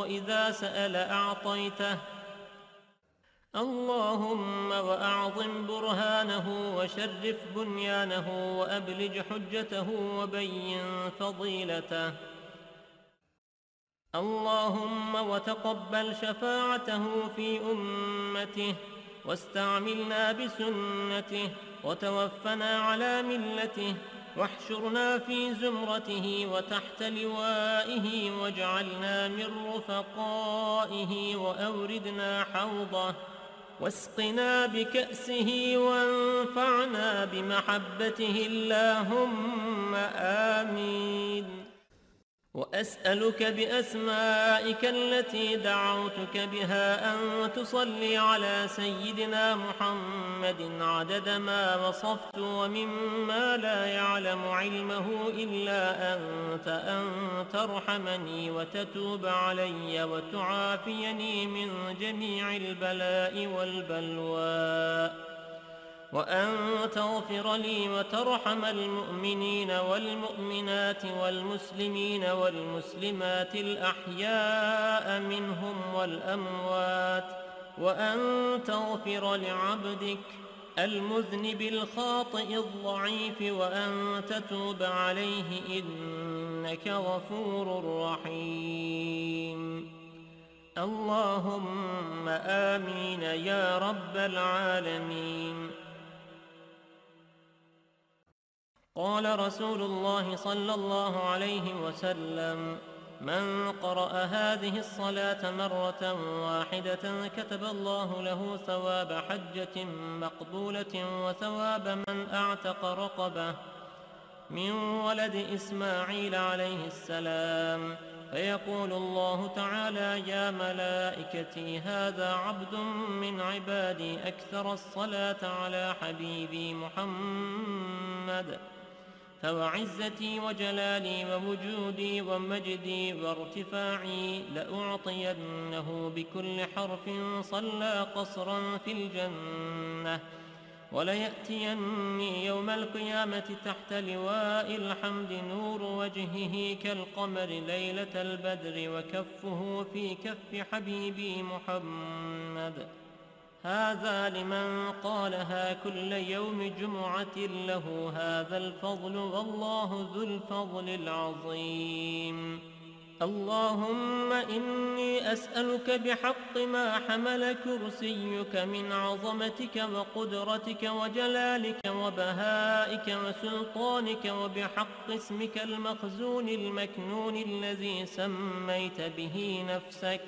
وإذا سأل أعطيته. اللهم وأعظم برهانه وشرف بنيانه وأبلج حجته وبين فضيلته. اللهم وتقبل شفاعته في أمته واستعملنا بسنته وتوفنا على ملته واحشرنا في زمرته وتحت لوائه واجعلنا من رفقائه وأوردنا حوضه واسقنا بكأسه وانفعنا بمحبته اللهم آمين. وأسألك بأسمائك التي دعوتك بها أن تصلي على سيدنا محمد عدد ما وصفت ومما لا يعلم علمه إلا أنت، أن ترحمني وتتوب علي وتعافيني من جميع البلاء والبلوى، وأن تغفر لي وترحم المؤمنين والمؤمنات والمسلمين والمسلمات الأحياء منهم والأموات، وأن تغفر لعبدك المذنب الخاطئ الضعيف وأن تتوب عليه إنك غفور رحيم. اللهم آمين يا رب العالمين. قال رسول الله صلى الله عليه وسلم: من قرأ هذه الصلاة مرة واحدة كتب الله له ثواب حجة مقبولة وثواب من أعتق رقبة من ولد إسماعيل عليه السلام. فيقول الله تعالى: يا ملائكتي هذا عبد من عبادي أكثر الصلاة على حبيبي محمد، فوعزتي وجلالي ووجودي ومجدي وارتفاعي لأعطينه بكل حرف صلى قصرا في الجنة، وليأتيني يوم القيامة تحت لواء الحمد نور وجهه كالقمر ليلة البدر وكفه في كف حبيبي محمد. هذا لمن قالها كل يوم جمعة له هذا الفضل، والله ذو الفضل العظيم. اللهم إني أسألك بحق ما حمل كرسيك من عظمتك وقدرتك وجلالك وبهائك وسلطانك، وبحق اسمك المخزون المكنون الذي سميت به نفسك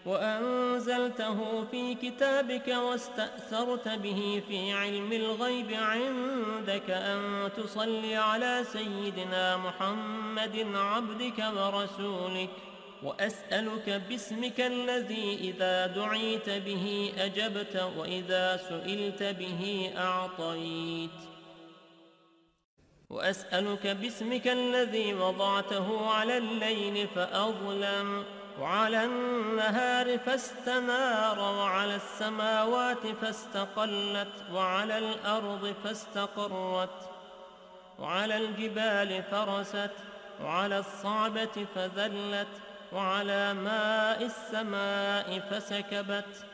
وأنزلته في كتابك واستأثرت به في علم الغيب عندك، أن تصلي على سيدنا محمد عبدك ورسولك. وأسألك باسمك الذي إذا دعيت به أجبت وإذا سئلت به أعطيت. وأسألك باسمك الذي وضعته على الليل فأظلم وعلى النهار فاستنار وعلى السماوات فاستقلت وعلى الأرض فاستقرت وعلى الجبال فرست وعلى الصعبة فذلت وعلى ماء السماء فسكبت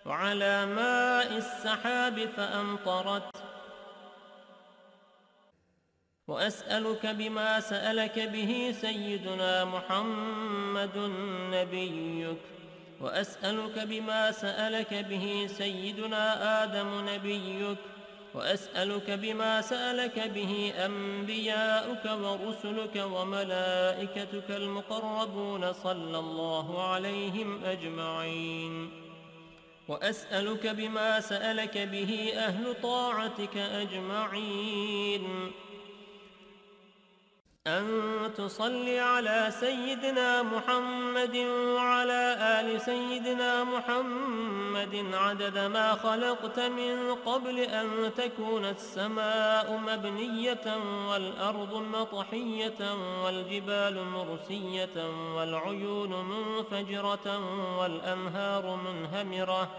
وعلى ماء السحاب فأمطرت. وأسألك بما سألك به سيدنا محمد نبيك، وأسألك بما سألك به سيدنا آدم نبيك، وأسألك بما سألك به أنبياؤك ورسلك وملائكتك المقربون صلى الله عليهم أجمعين. وأسألك بما سألك به أهل طاعتك أجمعين أن تصلي على سيدنا محمد وعلى آل سيدنا محمد عدد ما خلقت من قبل أن تكون السماء مبنية والأرض مطحية والجبال مرسية والعيون منفجرة والأنهار منهمرة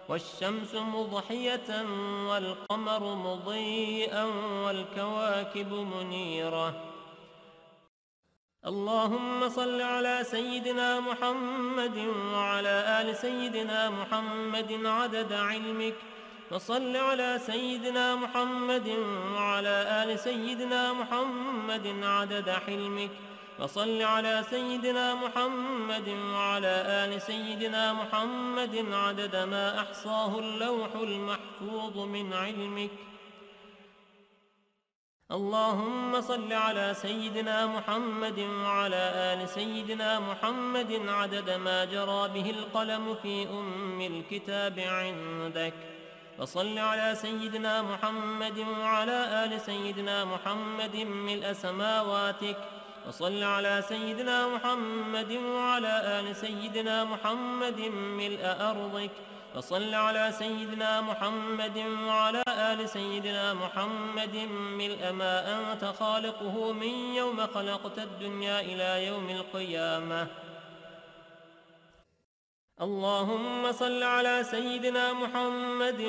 والشمس مضحية والقمر مضيئا والكواكب منيرة. اللهم صل على سيدنا محمد وعلى آل سيدنا محمد عدد علمك، وصل على سيدنا محمد وعلى آل سيدنا محمد عدد حلمك، وصل على سيدنا محمد وعلى آل سيدنا محمد عدد ما أحصاه اللوح المحفوظ من علمك. اللهم صل على سيدنا محمد وعلى آل سيدنا محمد عدد ما جرى به القلم في الكتاب عندك، وصل على سيدنا محمد وعلى آل سيدنا محمد ملء سماواتك، وصل على سيدنا محمد وعلى آل سيدنا محمد ملء أرضك، وصل على سيدنا محمد وعلى آل سيدنا محمد ملء ما أنت خالقه من يوم خلقت الدنيا إلى يوم القيامة. اللهم صل على سيدنا محمد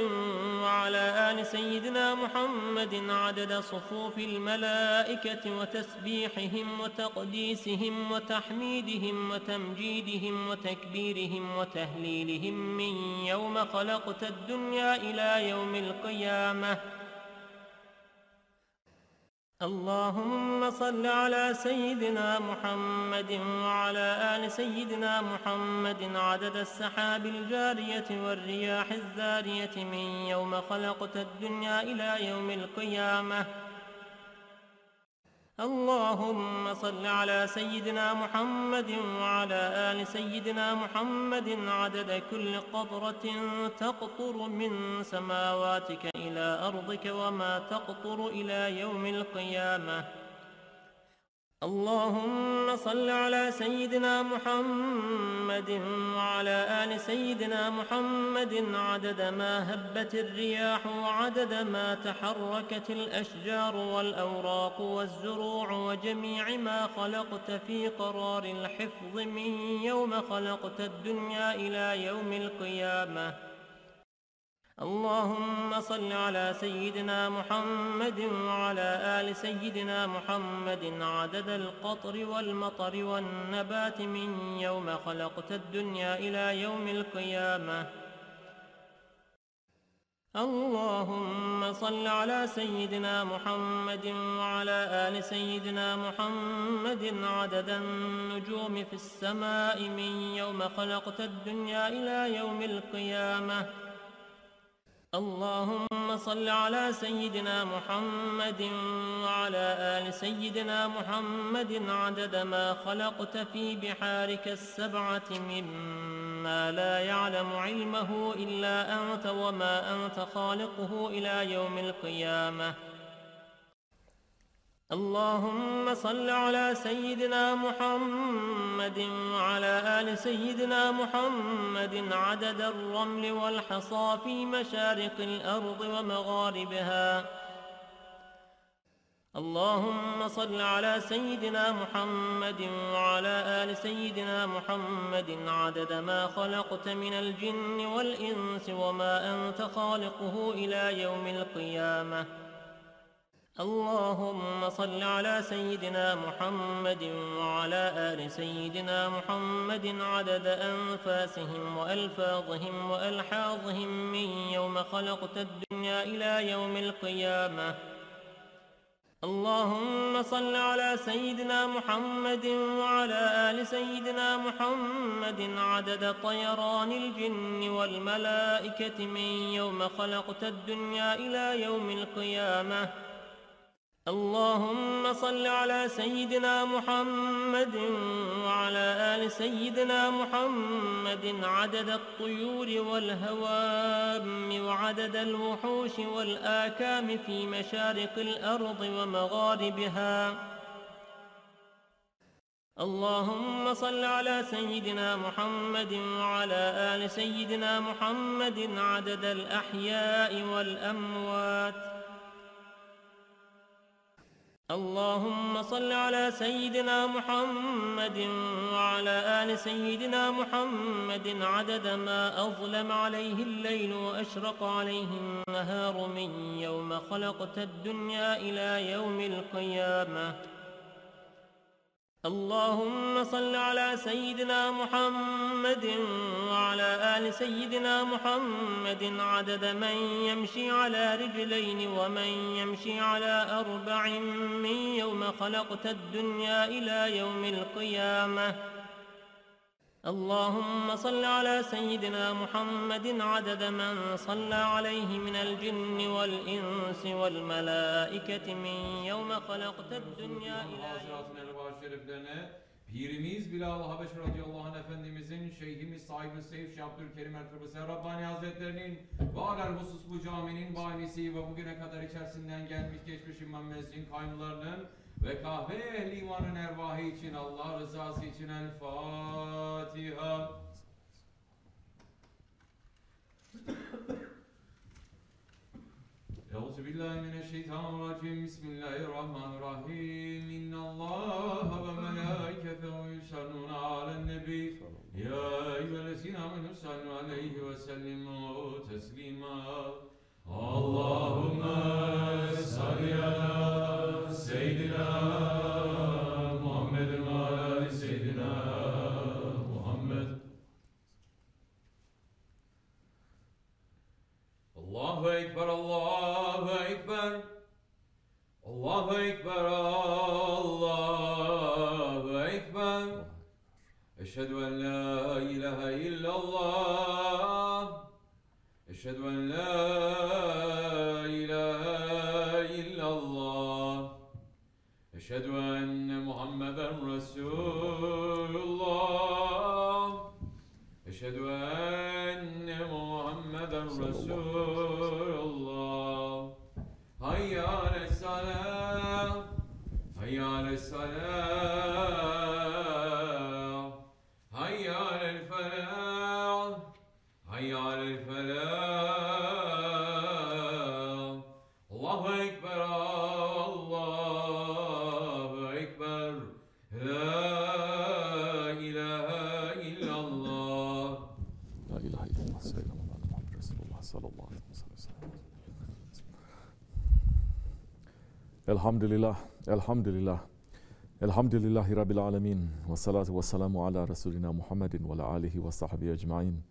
وعلى آل سيدنا محمد عدد صفوف الملائكة وتسبيحهم وتقديسهم وتحميدهم وتمجيدهم وتكبيرهم وتهليلهم من يوم خلقت الدنيا إلى يوم القيامة. اللهم صل على سيدنا محمد وعلى آل سيدنا محمد عدد السحاب الجارية والرياح الزارية من يوم خلقت الدنيا إلى يوم القيامة. اللهم صل على سيدنا محمد وعلى آل سيدنا محمد عدد كل قطرة تقطر من سماواتك إلى أرضك وما تقطر إلى يوم القيامة. اللهم صل على سيدنا محمد وعلى آل سيدنا محمد عدد ما هبت الرياح وعدد ما تحركت الأشجار والأوراق والزروع وجميع ما خلقت في قرار الحفظ من يوم خلقت الدنيا إلى يوم القيامة. اللهم صل على سيدنا محمد وعلى آل سيدنا محمد عدد القطر والمطر والنبات من يوم خلقت الدنيا إلى يوم القيامة. اللهم صل على سيدنا محمد وعلى آل سيدنا محمد عدد النجوم في السماء من يوم خلقت الدنيا إلى يوم القيامة. اللهم صل على سيدنا محمد وعلى آل سيدنا محمد عدد ما خلقت في بحارك السبعة مما لا يعلم علمه إلا أنت وما أنت خالقه إلى يوم القيامة. اللهم صل على سيدنا محمد وعلى آل سيدنا محمد عدد الرمل والحصى في مشارق الأرض ومغاربها. اللهم صل على سيدنا محمد وعلى آل سيدنا محمد عدد ما خلقت من الجن والإنس وما أنت خالقه إلى يوم القيامة. اللهم صل على سيدنا محمد وعلى آل سيدنا محمد عدد أنفاسهم وألفاظهم وألحاظهم من يوم خلقت الدنيا إلى يوم القيامة. اللهم صل على سيدنا محمد وعلى آل سيدنا محمد عدد طيران الجن والملائكة من يوم خلقت الدنيا إلى يوم القيامة. اللهم صل على سيدنا محمد وعلى آل سيدنا محمد عدد الطيور والهوام وعدد الوحوش والآكام في مشارق الأرض ومغاربها. اللهم صل على سيدنا محمد وعلى آل سيدنا محمد عدد الأحياء والأموات. اللهم صل على سيدنا محمد وعلى آل سيدنا محمد عدد ما أظلم عليه الليل وأشرق عليه النهار من يوم خلقت الدنيا إلى يوم القيامة. اللهم صل على سيدنا محمد وعلى آل سيدنا محمد عدد من يمشي على رجلين ومن يمشي على أربع من يوم خلقت الدنيا إلى يوم القيامة. اللهم صل على سيدنا محمد عدد من صلى عليه من الجن والإنس والملائكة من يوم خلقت الدنيا إلى Pirimiz Bilal Habeş radıyallahu anh Efendimizin, Şeyhimiz sahibi Seyf Şeyh Abdülkerim Ertuğrul Rabbani Hazretlerinin ve alel husus bu caminin banisi ve bugüne kadar içerisinden gelmiş geçmiş imam mezzin kaynlarının ve kahve ehli imanın ervahı için Allah rızası için El Fatiha. Euzubillahimineşşeytanirracim. Bismillahirrahmanirrahim. İnnallâhe ve melâiketehu yusallûne alen-nebi. Ya eyyühellezîne âmenû sallu aleyhi ve sellimu teslîmâ. Allahümme salli ala seyyidina Muhammedin ve ala seyyidina Muhammed. Allahu Ekber, Allahu Ekber, Allahu Ekber, Allahu Ekber. Eşhedü en la ilahe illallah. Eşhedü en la ilahe illallah. Eşhedü enne Muhammeden Resulullah. Eşhedü enne Muhammeden Resulullah. Hayya ale's-salâh. Hayya ale's-salâh. Hayya alel-felâh. Hayya alel-felâh. Allahu Ekber, Allahu Ekber. La ilahe illallah. La ilahe illallah. Seyyidina Muhammed Resulullah sallallahu aleyhi ve sellem. Elhamdülillah, elhamdülillah. Elhamdülillahi Rabbil alemin. Ve salatu ve selamu ala Resulina Muhammedin ve ala alihi ve sahbihi ecma'in.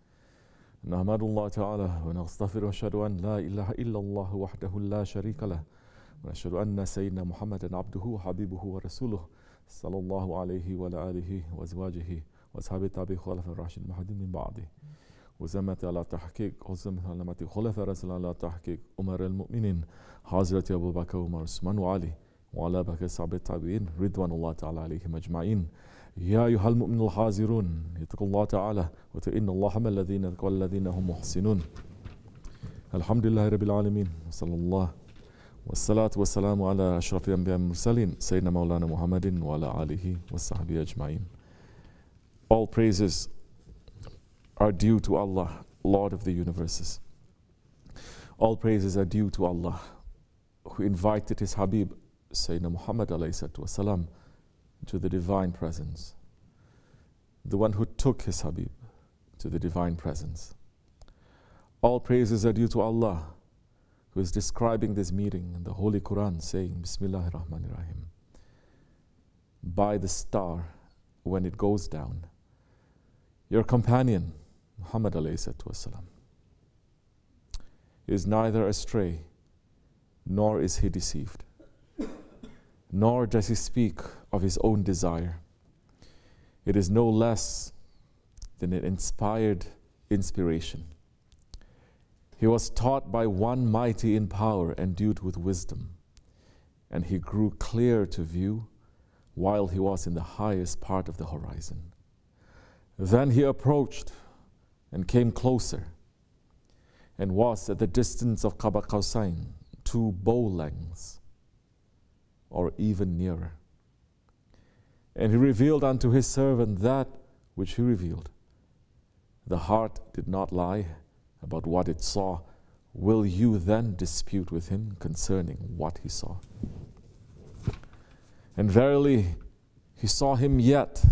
Nahmadullah Teala ve nagstaghfiru ve eşhedü en la ilahe illallah vahdehu la şerike leh ve eşhedü enne seyyidina Muhammeden abduhu habibuhu ve resuluh sallallahu aleyhi ve ala alihi ve ezvacihi ve ashabi tabi khulafe raşidin mahdin min ba'di ve zemmeti ala tahkik ve zemmeti alamati khulafe rasul ala tahkik Ömer el-Mu'minin Hazreti Ebu Bakr, Ömer, Osman ve Ali ve ala bakir sahabi tabi'in ridvanullah Teala aleyhim ecma'in. يا أيها المؤمنون الحاذرون اتقوا الله تعالى وإن الله مع الذين اتقوا والذين هم محسنون. الحمد لله رب العالمين وصلى الله والصلاة والسلام على أشرف الأنبياء والمرسلين سيدنا مولانا محمد وعلى آله وصحبه أجمعين. All praises are due to Allah, Lord of the universes. All praises are due to Allah, who invited His Habib, Sayyidina Muhammad alayhi salatu wasalam, to the divine presence, the one who took his Habib to the divine presence. All praises are due to Allah, who is describing this meeting in the Holy Quran, saying, Bismillahir Rahmanir Rahim. By the star, when it goes down, your companion, Muhammad alayhi salatu wasalam, is neither astray, nor is he deceived, nor does he speak of his own desire. It is no less than an inspired inspiration. He was taught by one mighty in power, endued with wisdom, and he grew clear to view while he was in the highest part of the horizon. Then he approached and came closer, and was at the distance of Qaba Qawsayn, 2 bow lengths, or even nearer. And he revealed unto his servant that which he revealed. The heart did not lie about what it saw. Will you then dispute with him concerning what he saw? And verily, he saw him yet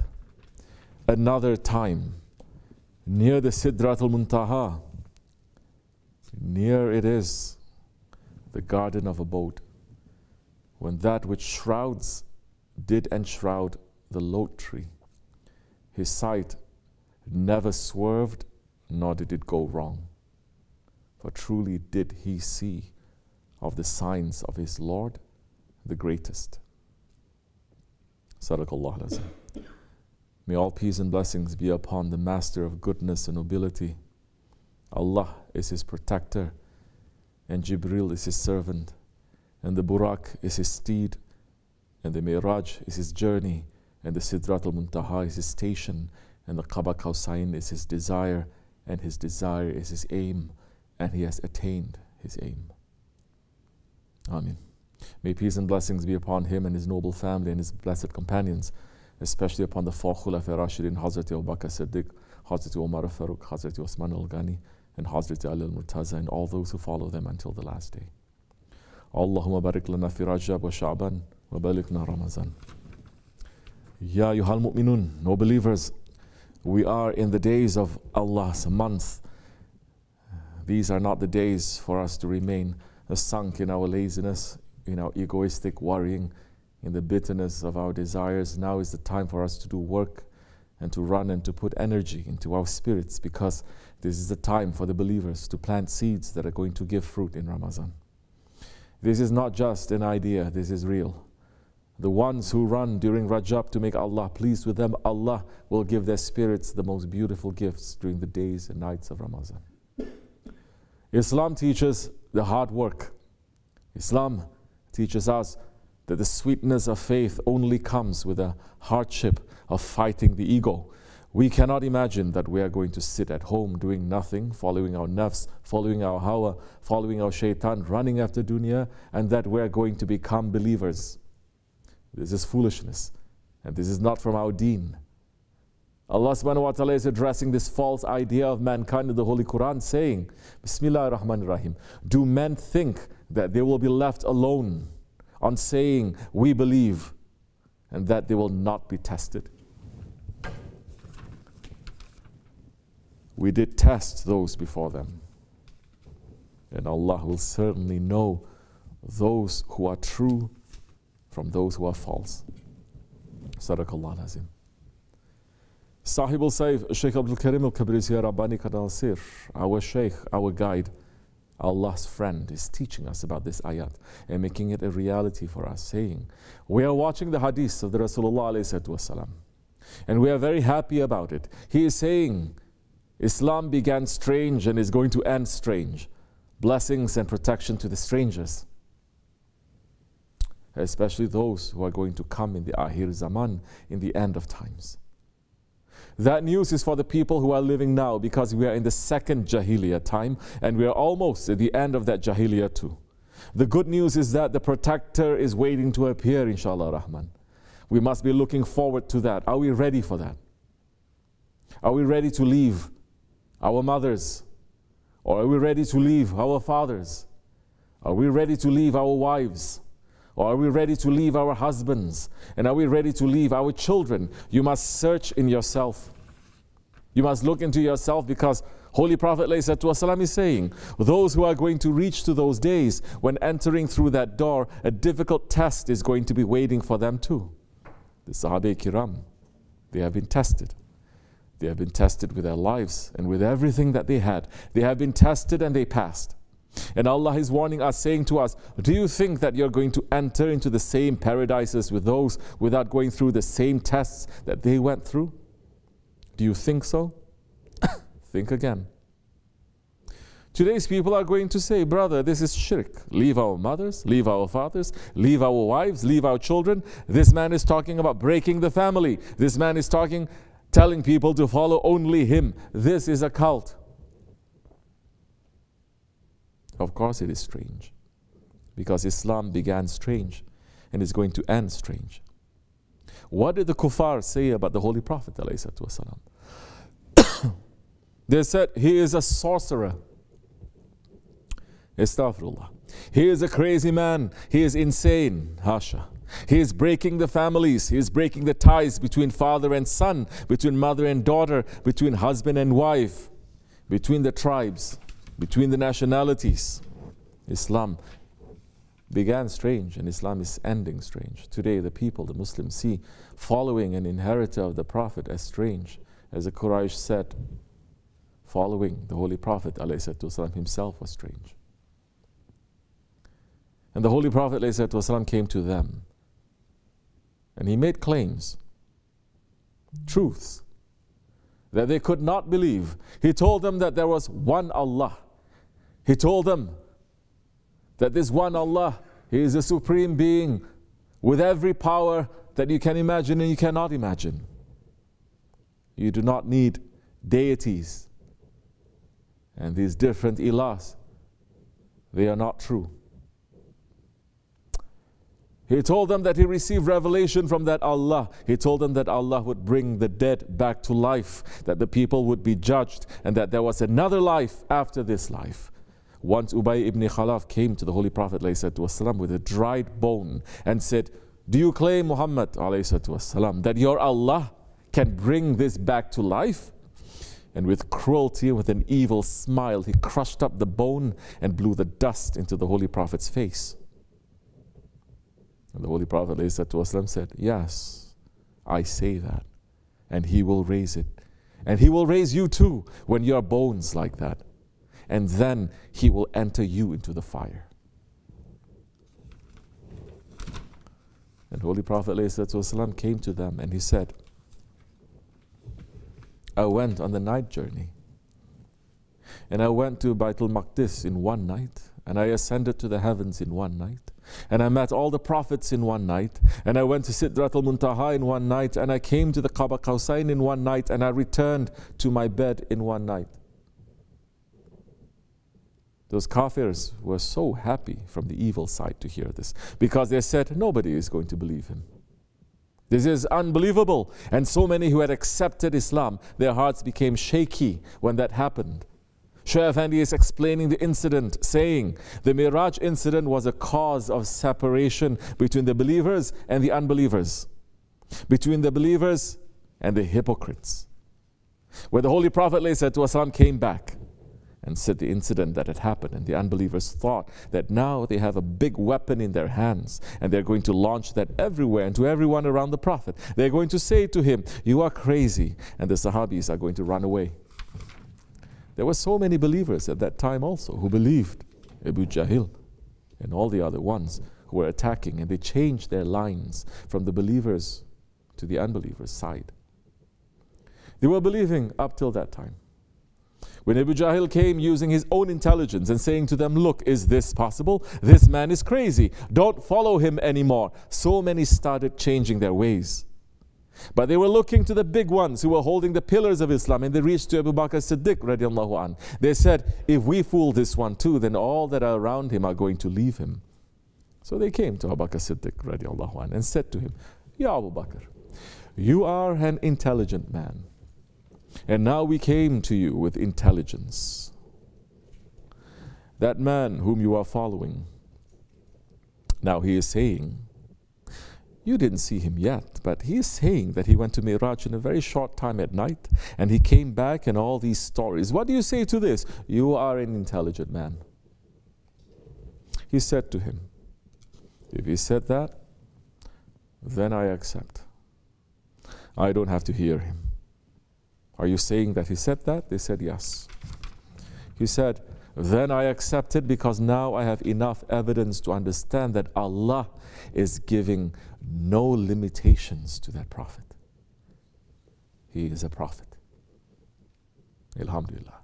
another time near the Sidratul Muntaha. Near it is the garden of abode, when that which shrouds did enshroud the lote tree. His sight never swerved, nor did it go wrong. For truly did he see of the signs of his Lord, the greatest. Sadaqallah al-Azim. May all peace and blessings be upon the Master of goodness and nobility. Allah is his protector, and Jibril is his servant, and the Burak is his steed, and the Mi'raj is his journey, and the Sidrat al-Muntaha is his station, and the Qaba Qawsain is his desire, and his desire is his aim, and he has attained his aim. Amin. May peace and blessings be upon him and his noble family and his blessed companions, especially upon the four Khulafa Rashidin, Hazrat Abu Bakr Siddiq, Hazrat Umar Farooq, Hazrat Osman al-Ghani, and Hazrat Ali al-Murtaza, and all those who follow them until the last day. Allahumma barik lana fi Rajab wa Sha'ban wa balikna Ramazan. Ya ayyuhal mu'minun, no believers, we are in the days of Allah's month. These are not the days for us to remain sunk in our laziness, in our egoistic worrying, in the bitterness of our desires. Now is the time for us to do work and to run and to put energy into our spirits, because this is the time for the believers to plant seeds that are going to give fruit in Ramadan. This is not just an idea, this is real. The ones who run during Rajab to make Allah pleased with them, Allah will give their spirits the most beautiful gifts during the days and nights of Ramadan. Islam teaches the hard work. Islam teaches us that the sweetness of faith only comes with the hardship of fighting the ego. We cannot imagine that we are going to sit at home doing nothing, following our nafs, following our hawa, following our shaitan, running after dunya, and that we are going to become believers. This is foolishness, and this is not from our deen. Allah subhanahu wa ta'ala is addressing this false idea of mankind in the Holy Quran, saying, Bismillah ar-Rahman ar-Rahim, do men think that they will be left alone on saying, we believe, and that they will not be tested? We did test those before them, and Allah will certainly know those who are true from those who are false. Sadaqallah al-Azim. Sahib al-Saif, Shaykh Abdul Karim al-Kabrisi Rabbani Kadal-Sir, our Shaykh, our guide, Allah's friend, is teaching us about this ayat and making it a reality for us, saying, we are watching the hadith of the Rasulullah ﷺ, and we are very happy about it. He is saying, Islam began strange and is going to end strange. Blessings and protection to the strangers, especially those who are going to come in the Akhir Zaman, in the end of times. That news is for the people who are living now, because we are in the second Jahiliyyah time, and we are almost at the end of that Jahiliyyah too. The good news is that the protector is waiting to appear, inshallah Rahman. We must be looking forward to that. Are we ready for that? Are we ready to leave our mothers? Or are we ready to leave our fathers? Are we ready to leave our wives? Or are we ready to leave our husbands? And are we ready to leave our children? You must search in yourself. You must look into yourself, because Holy Prophet ﷺ is saying, those who are going to reach to those days, when entering through that door, a difficult test is going to be waiting for them too. The Sahabe Kiram, they have been tested. They have been tested with their lives and with everything that they had. They have been tested and they passed. And Allah is warning us, saying to us, do you think that you're going to enter into the same paradises with those without going through the same tests that they went through? Do you think so? Think again. Today's people are going to say, brother, this is shirk. Leave our mothers, leave our fathers, leave our wives, leave our children. This man is talking about breaking the family. This man is telling people to follow only him. This is a cult. Of course it is strange, because Islam began strange and is going to end strange. What did the kuffar say about the Holy Prophet ﷺ? They said, he is a sorcerer. Astaghfirullah. He is a crazy man. He is insane. Hasha. He is breaking the families. He is breaking the ties between father and son, between mother and daughter, between husband and wife, between the tribes, between the nationalities. Islam began strange and Islam is ending strange. Today the people, the Muslims, see following an inheritor of the Prophet as strange. As the Quraysh said, following the Holy Prophet ﷺ himself was strange. And the Holy Prophet ﷺ came to them and he made claims, truths, that they could not believe. He told them that there was one Allah. He told them that this one Allah, He is a supreme being with every power that you can imagine and you cannot imagine. You do not need deities and these different ilahs. They are not true. He told them that he received revelation from that Allah. He told them that Allah would bring the dead back to life, that the people would be judged, and that there was another life after this life. Once Ubay ibn Khalaf came to the Holy Prophet ﷺ with a dried bone and said, do you claim, Muhammad ﷺ, that your Allah can bring this back to life? And with cruelty, with an evil smile, he crushed up the bone and blew the dust into the Holy Prophet's face. And the Holy Prophet ﷺ said, yes, I say that. And he will raise it. And he will raise you too when you are bones like that. And then he will enter you into the fire. And Holy Prophet ﷺ came to them and he said, I went on the night journey. And I went to Baitul Maqdis in one night. And I ascended to the heavens in one night. And I met all the prophets in one night. And I went to Sidratul Muntaha in one night. And I came to the Qaba Qawsain in one night. And I returned to my bed in one night. Those kafirs were so happy from the evil side to hear this, because they said nobody is going to believe him. This is unbelievable. And so many who had accepted Islam, their hearts became shaky when that happened. Shaykh Effendi is explaining the incident, saying the Miraj incident was a cause of separation between the believers and the unbelievers, between the believers and the hypocrites. When the Holy Prophet ﷺ came back and said the incident that had happened, and the unbelievers thought that now they have a big weapon in their hands and they're going to launch that everywhere and to everyone around the Prophet. They're going to say to him, you are crazy, and the Sahabis are going to run away. There were so many believers at that time also who believed. Abu Jahil and all the other ones who were attacking, and they changed their lines from the believers to the unbelievers' side. They were believing up till that time. When Abu Jahil came using his own intelligence and saying to them, look, is this possible? This man is crazy. Don't follow him anymore. So many started changing their ways. But they were looking to the big ones who were holding the pillars of Islam, and they reached to Abu Bakr Siddiq radiallahu anh. They said, if we fool this one too, then all that are around him are going to leave him. So they came to Abu Bakr Siddiq radiallahu anh and said to him, Ya Abu Bakr, you are an intelligent man. And now we came to you with intelligence. That man whom you are following, now he is saying, you didn't see him yet, but he is saying that he went to Miraj in a very short time at night, and he came back and all these stories. What do you say to this? You are an intelligent man. He said to him, if he said that, then I accept. I don't have to hear him. Are you saying that he said that? They said yes. He said, then I accept it, because now I have enough evidence to understand that Allah is giving no limitations to that prophet. He is a prophet. Alhamdulillah.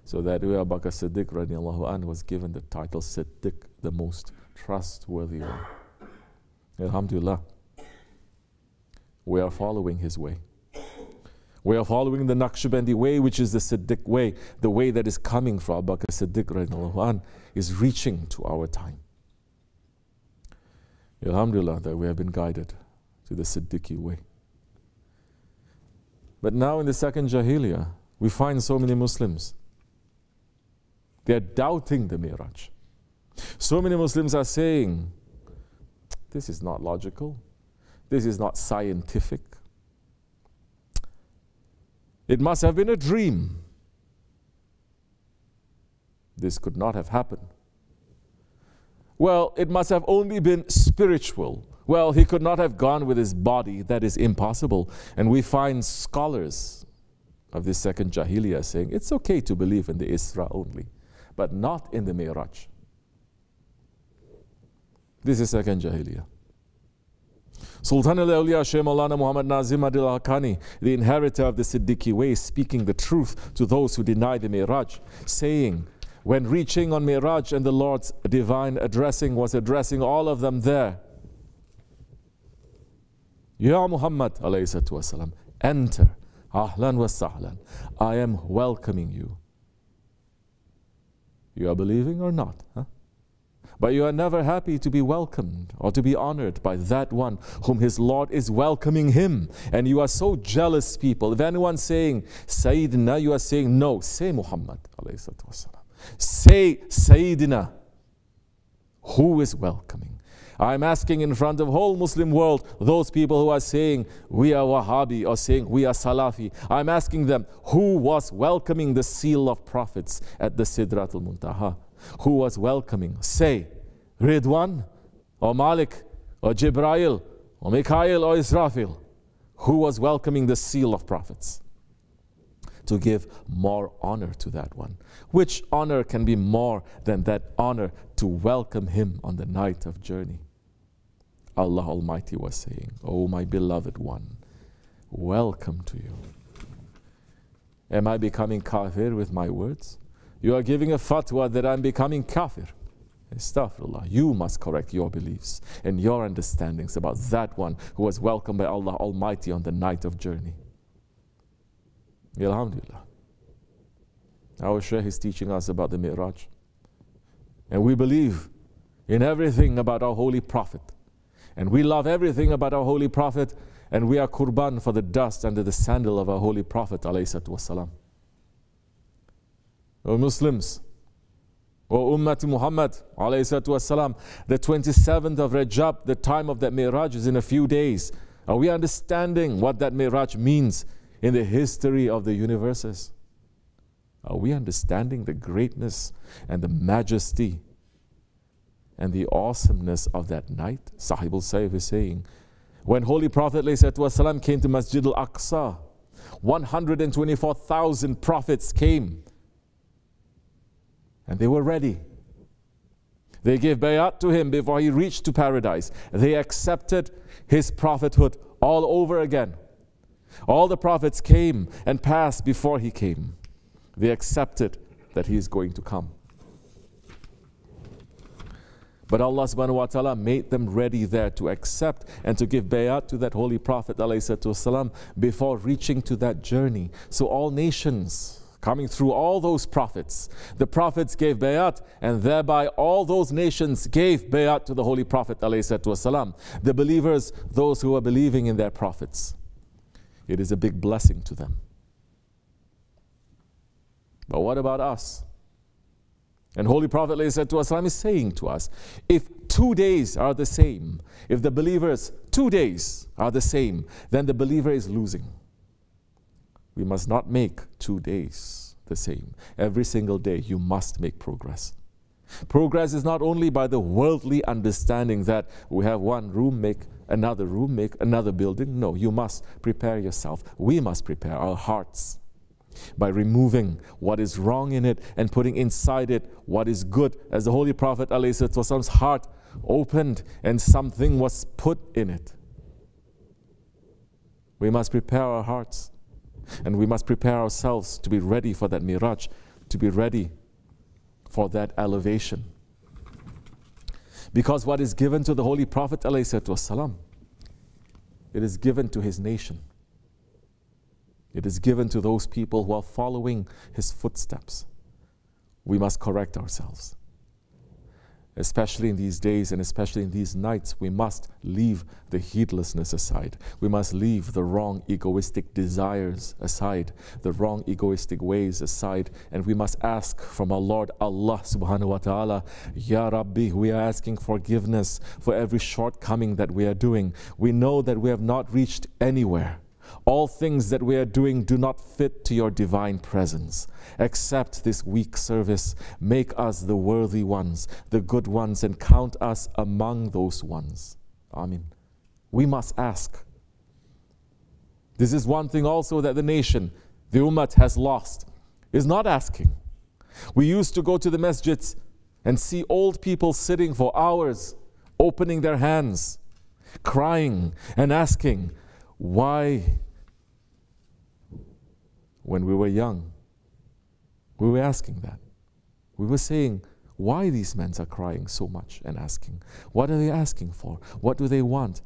So that way Abu Bakr Siddiq radiallahu anh was given the title Siddiq, the most trustworthy one. Alhamdulillah. We are following his way. We are following the Naqshbandi way, which is the Siddiq way. The way that is coming from Abu Bakr Siddiq radiallahu anh is reaching to our time. Alhamdulillah that we have been guided to the Siddiqi way. But now in the second Jahiliyyah, we find so many Muslims. They are doubting the Miraj. So many Muslims are saying, this is not logical. This is not scientific. It must have been a dream. This could not have happened. Well, it must have only been spiritual. Well, he could not have gone with his body. That is impossible. And we find scholars of the second Jahiliyyah saying it's okay to believe in the Isra only, but not in the Mi'raj. This is second Jahiliyyah. Sultan al-Awliya Shaykh Maulana Muhammad Nazim Adil Haqqani, the inheritor of the Siddiqui way, speaking the truth to those who deny the Mi'raj, saying, when reaching on Mi'raj and the Lord's divine addressing was addressing all of them there, Ya Muhammad alayhi salatu wasalam, enter, ahlan wa sahlan, I am welcoming you. You are believing or not? Huh? But you are never happy to be welcomed or to be honored by that one whom his Lord is welcoming him. And you are so jealous, people. If anyone's saying Sayyidina, you are saying no. Say Muhammad alayhi salatu wasalam. Say Sayyidina. Who is welcoming? I'm asking in front of the whole Muslim world, those people who are saying we are Wahhabi or saying we are Salafi, I'm asking them, who was welcoming the seal of prophets at the Sidratul Muntaha? Who was welcoming? Say, Ridwan or Malik or Jibrail or Mikhail or Israfil. Who was welcoming the seal of prophets? To give more honor to that one. Which honor can be more than that honor to welcome him on the night of journey? Allah Almighty was saying, oh my beloved one, welcome to you. Am I becoming kafir with my words? You are giving a fatwa that I'm becoming kafir. Astaghfirullah. You must correct your beliefs and your understandings about that one who was welcomed by Allah Almighty on the night of journey. Alhamdulillah. Our Shaykh is teaching us about the Mi'raj. And we believe in everything about our Holy Prophet. And we love everything about our Holy Prophet. And we are qurban for the dust under the sandal of our Holy Prophet alayhi wasalam. O Muslims, O Ummati Muhammad alayhi wasalam, the 27th of Rajab, the time of that Mi'raj is in a few days. Are we understanding what that Mi'raj means in the history of the universes? Are we understanding the greatness and the majesty and the awesomeness of that night? Sahib al-Sayf is saying, when Holy Prophet ﷺ came to Masjid al-Aqsa, 124,000 prophets came and they were ready. They gave bayat to him before he reached to paradise. They accepted his prophethood all over again. All the prophets came and passed before he came. They accepted that he is going to come. But Allah subhanahu wa ta'ala made them ready there to accept and to give bayat to that Holy Prophet ﷺ before reaching to that journey. So all nations coming through all those prophets, the prophets gave bayat, and thereby all those nations gave bayat to the Holy Prophet ﷺ. The believers, those who are believing in their prophets. It is a big blessing to them. But what about us? And Holy Prophet ﷺ is saying to us, if 2 days are the same, if the believers 2 days are the same, then the believer is losing. We must not make 2 days the same. Every single day you must make progress. Progress is not only by the worldly understanding that we have one room, make another building. No, you must prepare yourself. We must prepare our hearts by removing what is wrong in it and putting inside it what is good. As the Holy Prophet ﷺ's heart opened and something was put in it. We must prepare our hearts and we must prepare ourselves to be ready for that Miraj, to be ready for that elevation. Because what is given to the Holy Prophet ﷺ, it is given to his nation. It is given to those people who are following his footsteps. We must correct ourselves. Especially in these days and especially in these nights, we must leave the heedlessness aside. We must leave the wrong egoistic desires aside, the wrong egoistic ways aside, and we must ask from our Lord Allah subhanahu wa ta'ala, Ya Rabbi, we are asking forgiveness for every shortcoming that we are doing. We know that we have not reached anywhere. All things that we are doing do not fit to your divine presence. Accept this weak service. Make us the worthy ones, the good ones, and count us among those ones. Amen. We must ask. This is one thing also that the nation, the ummah, has lost, is not asking. We used to go to the masjids and see old people sitting for hours, opening their hands, crying and asking, why? When we were young, we were asking that. We were saying, why these men are crying so much and asking? What are they asking for? What do they want?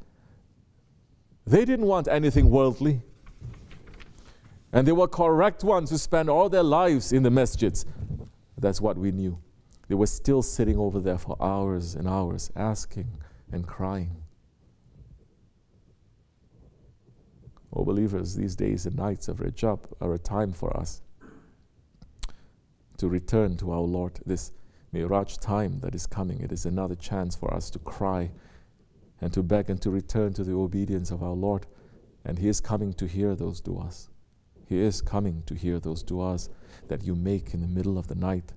They didn't want anything worldly. And they were correct ones who spent all their lives in the masjids. That's what we knew. They were still sitting over there for hours and hours, asking and crying. Oh, believers, these days and nights of Rajab are a time for us to return to our Lord. This Miraj time that is coming, it is another chance for us to cry and to beg and to return to the obedience of our Lord. And He is coming to hear those du'as. He is coming to hear those du'as that you make in the middle of the night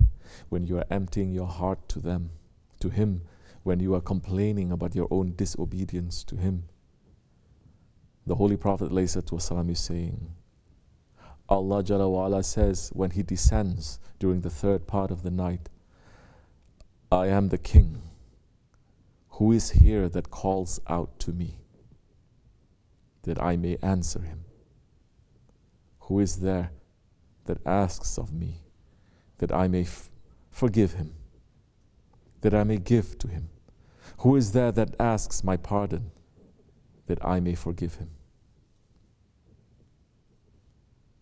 when you are emptying your heart to Him, when you are complaining about your own disobedience to Him. The Holy Prophet ﷺ is saying, Allah Jalla wa Ala says when He descends during the third part of the night, I am the King. Who is here that calls out to me, that I may answer him? Who is there that asks of me, that I may forgive him, that I may give to him? Who is there that asks my pardon, that I may forgive him?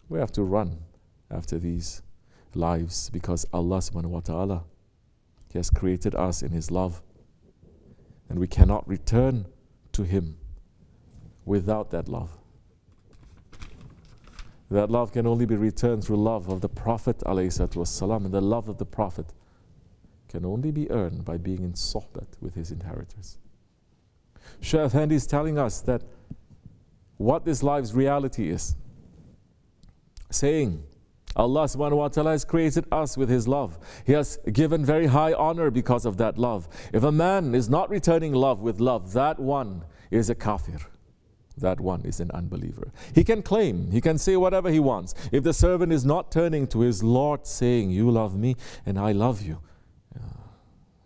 We have to run after these lives because Allah subhanahu wa ta'ala, He has created us in His love. And we cannot return to Him without that love. That love can only be returned through love of the Prophet ﷺ, and the love of the Prophet can only be earned by being in sohbat with his inheritors. Shaykh Effendi is telling us that what this life's reality is, saying, Allah subhanahu wa ta'ala has created us with His love. He has given very high honor because of that love. If a man is not returning love with love, that one is a kafir. That one is an unbeliever. He can claim, he can say whatever he wants. If the servant is not turning to his Lord saying, you love me and I love you,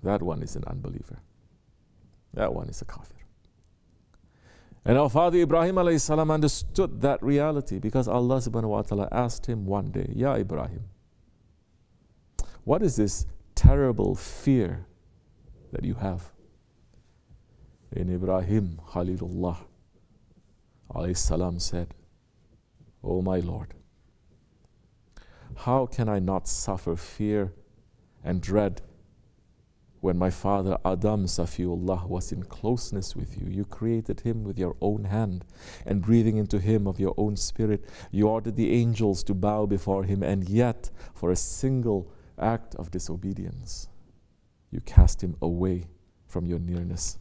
that one is an unbeliever. That one is a kafir. And our father Ibrahim alayhi salam understood that reality because Allah subhanahu wa ta'ala asked him one day, Ya Ibrahim, what is this terrible fear that you have? And Ibrahim Khalilullah alayhi salam said, O my Lord, how can I not suffer fear and dread when my father Adam Safiullah was in closeness with you? You created him with your own hand, and breathing into him of your own spirit, you ordered the angels to bow before him, and yet for a single act of disobedience, you cast him away from your nearness.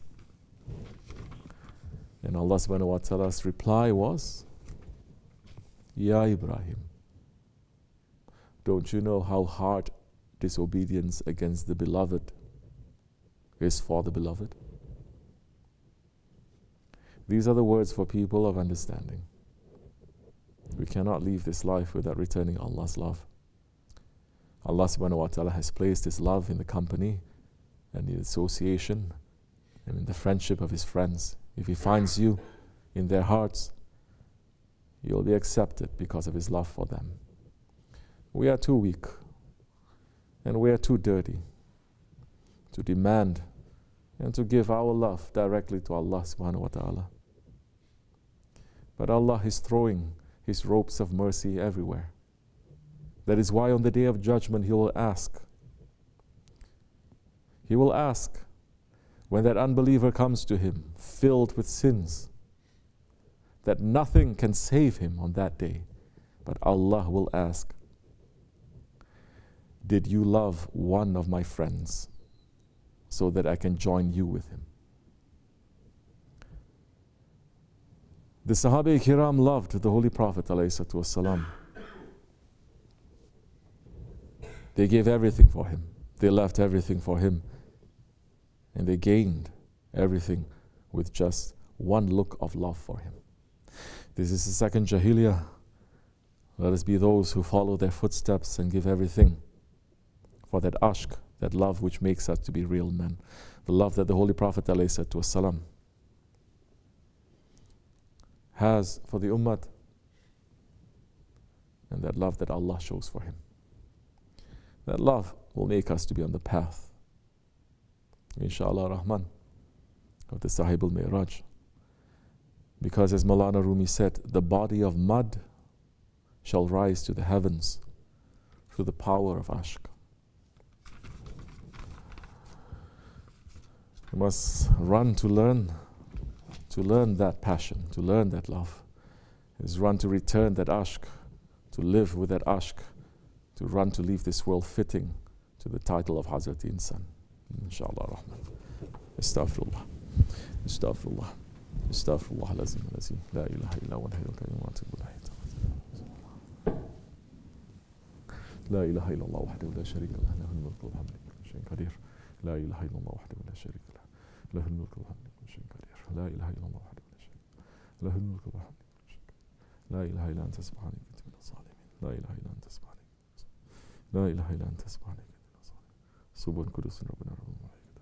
And Allah subhanahu wa ta'ala's reply was, Ya Ibrahim, don't you know how hard disobedience against the beloved is for the beloved? These are the words for people of understanding. We cannot leave this life without returning Allah's love. Allah subhanahu wa ta'ala has placed His love in the company and the association and in the friendship of His friends. If He finds you in their hearts, you'll be accepted because of His love for them. We are too weak and we are too dirty to demand and to give our love directly to Allah subhanahu wa ta'ala. But Allah is throwing His ropes of mercy everywhere. That is why on the day of judgment He will ask. He will ask when that unbeliever comes to Him filled with sins, that nothing can save him on that day. But Allah will ask, did you love one of my friends so that I can join you with him? The Sahaba Kiram loved the Holy Prophet ﷺ. They gave everything for him. They left everything for him. And they gained everything with just one look of love for him. This is the second Jahiliyyah. Let us be those who follow their footsteps and give everything for that ashq, that love which makes us to be real men. The love that the Holy Prophet ﷺ has for the ummah, and that love that Allah shows for him. That love will make us to be on the path, inshallah Rahman, of the Sahib al-Mi'raj. Because as Maulana Rumi said, the body of mud shall rise to the heavens through the power of ashq. We must run to learn that passion, to learn that love. Is run to return that ashq, to live with that ashq, to run to leave this world fitting to the title of Hazrat Insan. Inshallah Rahman. Astaghfirullah. Astaghfirullah. Astaghfirullah lazim alazi. La ilaha illa wa al-hayyul qayyum wa atubu ilayhi. لا إله إلا الله وحده لا شريك له له الملك والحمد لله كل شيء قدير لا إله إلا الله وحده لا شريك له له الملك والحمد لله كل شيء قدير لا إله إلا الله وحده لا شريك له الملك والحمد لله كل شيء لا إله إلا أنت سبحانك كنت من الظالمين لا إله إلا أنت سبحانك لا إله إلا أنت سبحانك كنت من الظالمين سبحان قدوس ربنا رب الملائكة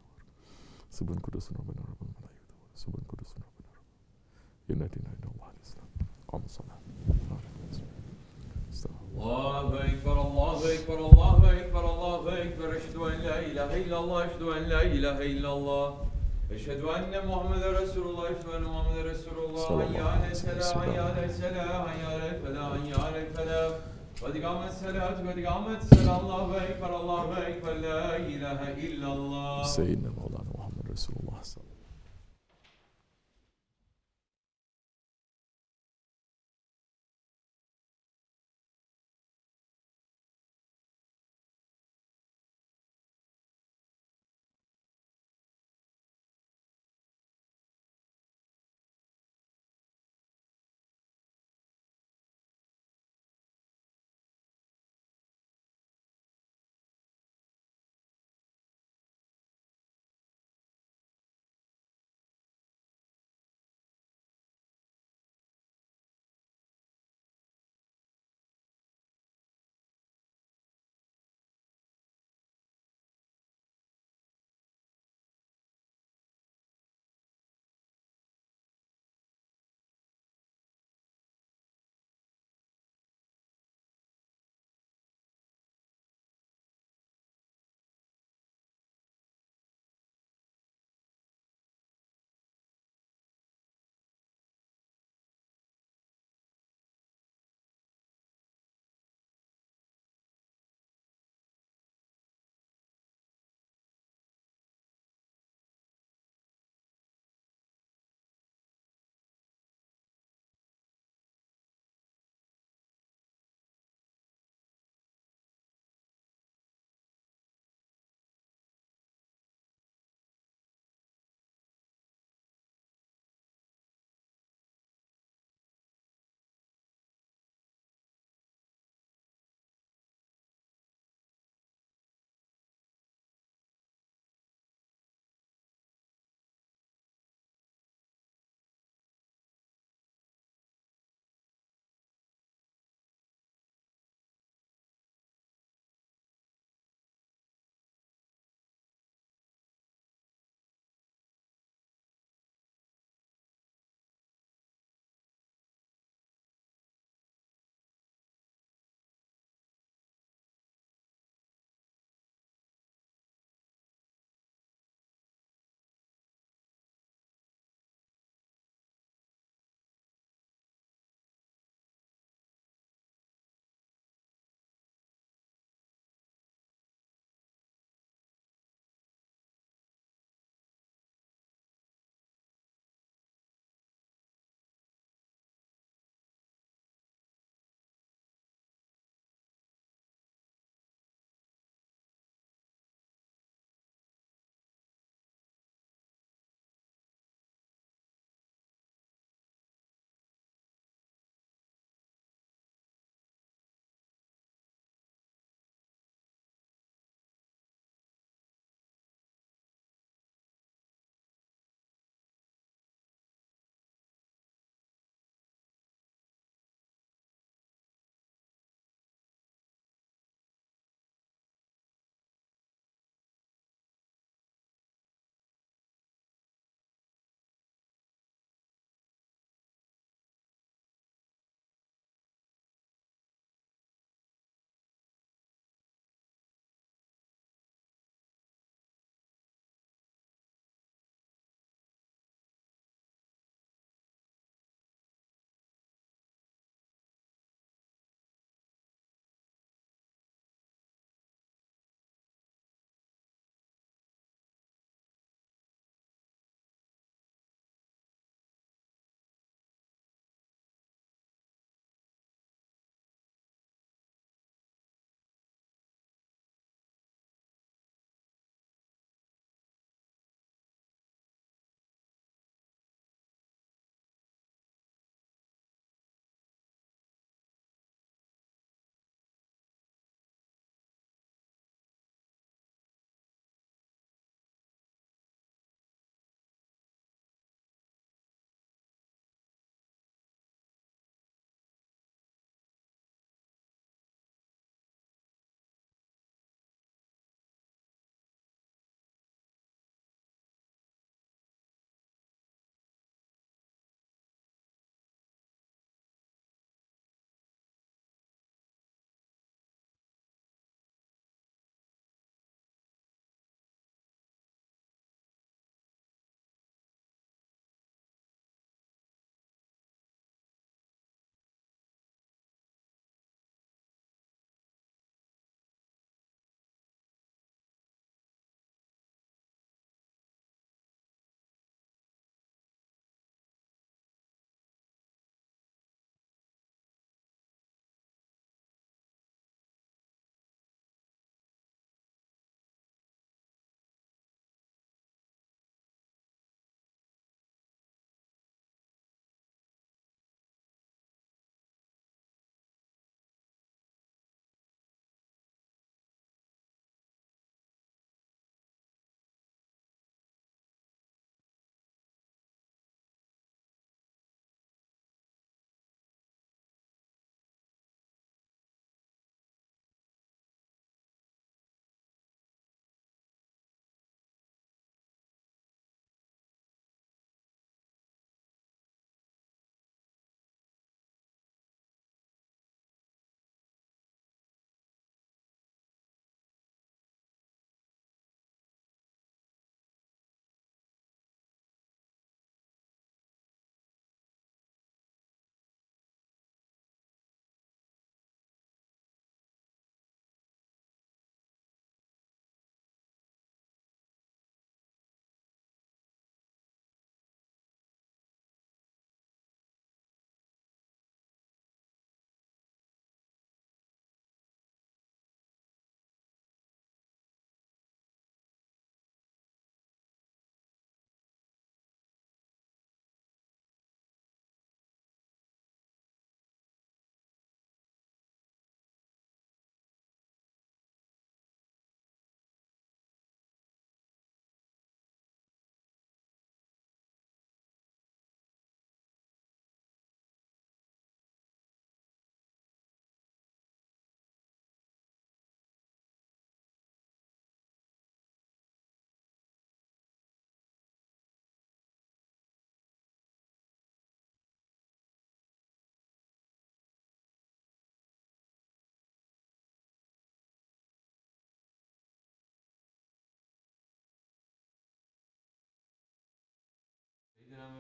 سبحان قدوس ربنا رب الملائكة سبحان قدوس ربنا رب ينادينا إلى الله الإسلام قام الصلاة الله أكبر الله أكبر الله أكبر الله أكبر أشهد أن لا إله إلا الله أشهد أن لا إله إلا الله أشهد أن محمد رسول الله أشهد أن محمد رسول الله حي على الصلاة حي على الصلاة حي على الفلاح حي على الفلاح قد قامت الصلاة قد قامت الصلاة الله أكبر لا إله إلا الله سيدنا مولانا محمد رسول الله صلى الله عليه وسلم.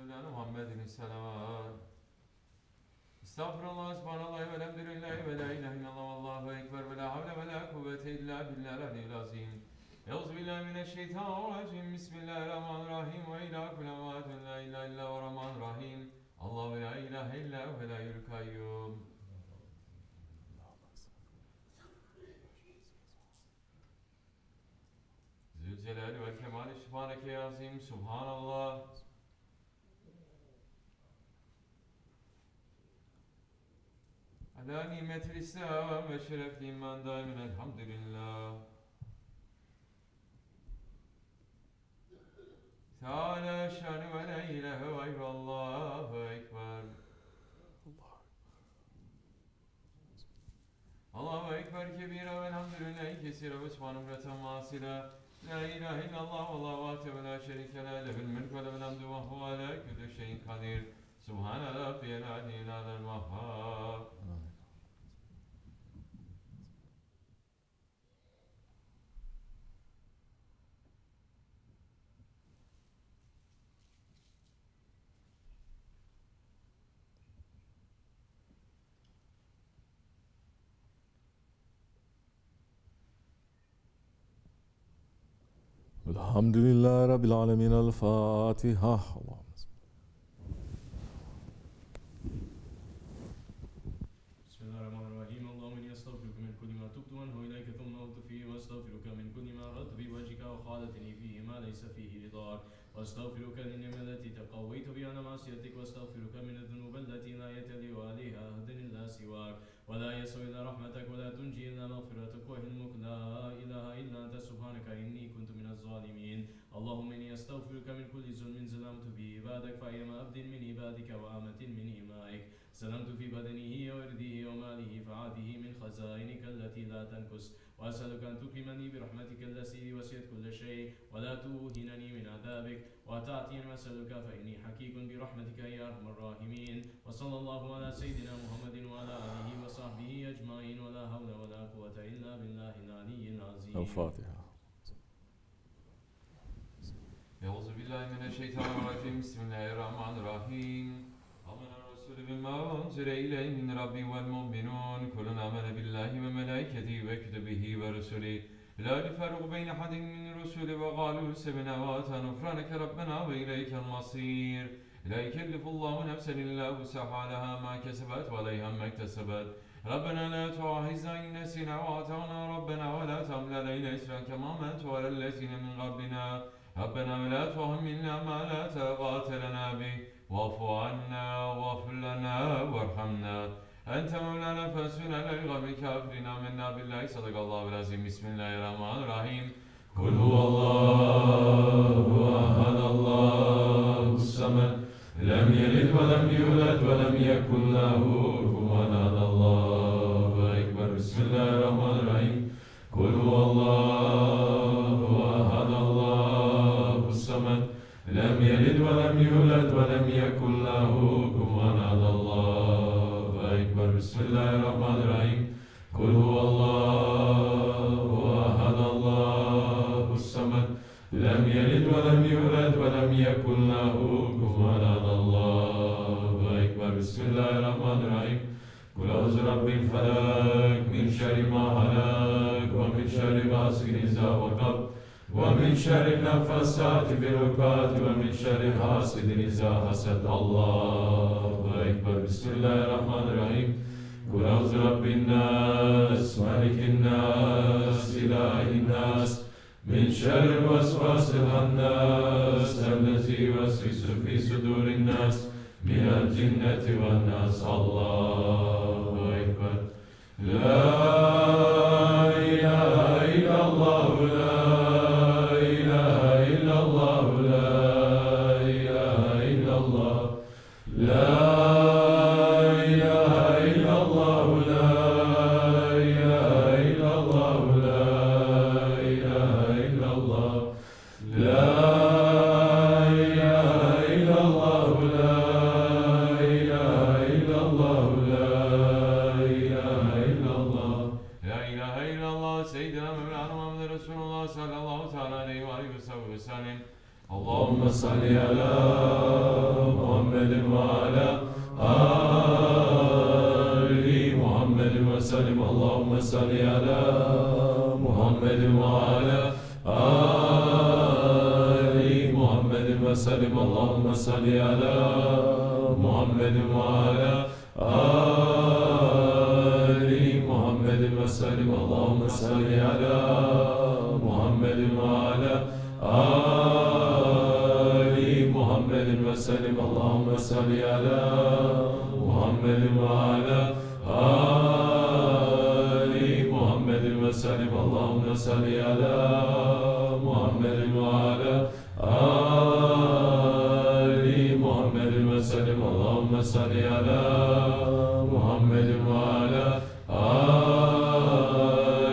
Mevlana Muhammedin selavat. Estağfurullah, subhanallah ve elhamdülillahi ve la ilahe illallah vallahu ekber ve la havle ve la kuvvete illa billahil azim. Euzubillahimineşşeytanirracim. Bismillahirrahmanirrahim. Ve ilâ kulevatun la ilahe illa ve rahmanirrahim. Allah ve la ilahe illa ve la yülkayyum. Zülcelali ve kemali sübhaneke ya azim. Subhanallah. Ala nimetil İslam ve şerefli iman daimin elhamdülillah. Teala şanü ve la ilahe gayrallahu ekber. Allahu ekber kebira ve elhamdülillahi kesira ve subhanallah masila. La ilahe illallah ve la vate ve la şerike la lehül mülk ve lehül hamdu ve huve ala kulli şeyin kadir. Subhane rabbiyel aliyyil alel vehhab. Elhamdülillahi Rabbil alemin. El-Fatiha. Bismillahirrahmanirrahim. Allahümme inni estağfiruke min kulli ma tubtu anhu ileyke thumma udtu fihi ve estağfiruke min kulli ma aradtu bi vecika ve khalatini fihi ma leysa fihi ridar. Ve estağfiruke linnime allati taqawwaytu biha ala ma'siyatik ve estağfiruke min adh-dhunub allati la yatali aleyha ahadun illa siwak. Ve la yasu illa rahmetek ve la tunji illa maghfiratuk ve hilmuk la ilaha illa ente subhaneke inni kuntu minez zalimin. Allahümme inni estağfiruke min kulli zulmin zalamtu bi ibadek fe eyyema abdin min ibadike ve ametin min imaik. سلمت في بدنه وإرضه وماله فعاده من خزائنك التي لا تنكس وأسألك أن تكرمني برحمتك التي وسعت كل شيء ولا توهنني من عذابك وتعطيني ما أسألك فإني حقيق برحمتك يا أرحم الراحمين وصلى الله على سيدنا محمد وعلى آله وصحبه أجمعين ولا حول ولا قوة إلا بالله العلي العظيم. الفاتحة. أعوذ بالله من الشيطان الرجيم. بسم الله الرحمن الرحيم. بما أنزل إليه من ربي والمؤمنون كل آمن بالله وملائكته وكتبه ورسله لا نفرق بين أحد من رسله وقالوا سمعنا وأطعنا غفرانك ربنا وإليك المصير. لا يكلف الله نفسا إلا وسعها لها ما كسبت وعليها ما اكتسبت. ربنا لا تؤاخذنا إن نسينا وأطعنا ربنا ولا تحمل علينا إصرا كما حملته على الذين من قبلنا. ربنا ولا تحملنا ما لا طاقة لنا به واعف عنا واغفر لنا وارحمنا أنت مولانا فانصرنا على القوم الكافرين. آمنا بالله صدق الله العظيم. بسم الله الرحمن الرحيم. قل هو الله أحد الله الصمد لم يلد ولم يولد ولم يكن له كفوا أحد. الله أكبر. بسم الله الرحمن الرحيم. قل هو الله أحد الله الصمد لم يلد ولم يولد ولم يكن له كفوا أحد. الله أكبر. بسم الله الرحمن الرحيم. قل هو الله أحد الله الصمد لم يلد ولم يولد ولم يكن له كفوا أحد. الله أكبر. بسم الله الرحمن الرحيم. قل أعوذ برب الفلق من شر ما خلق ومن شر غاسق إذا وقب ومن شر النفاثات في العقد ومن شر حاسد إذا حسد. الله أكبر. بسم الله الرحمن الرحيم. قل أعوذ برب الناس ملك الناس إله الناس من شر الوسواس الخناس الذي يوسوس في صدور الناس من الجنة والناس. الله أكبر. لا إله إلا الله. لا إله إلا الله. لا إله إلا الله. لا إله إلا الله. لا إله إلا الله. لا إله إلا الله. لا إله إلا الله. لا إله إلا الله. لا إله إلا الله. لا إله إلا الله. سيدنا مولانا محمد رسول الله صلى الله تعالى عليه وآله وسلم. اللهم صل على محمد وعلى آل محمد وسلم اللهم صل على محمد وعلى آل محمد وسلم اللهم صل على محمد وعلى آل محمد وسلم اللهم صل على محمد وعلى آل محمد وسلم اللهم صل على محمد وعلى آل محمد وسلم اللهم صل على محمد وعلى آل محمد وسلم اللهم صل على محمد وعلى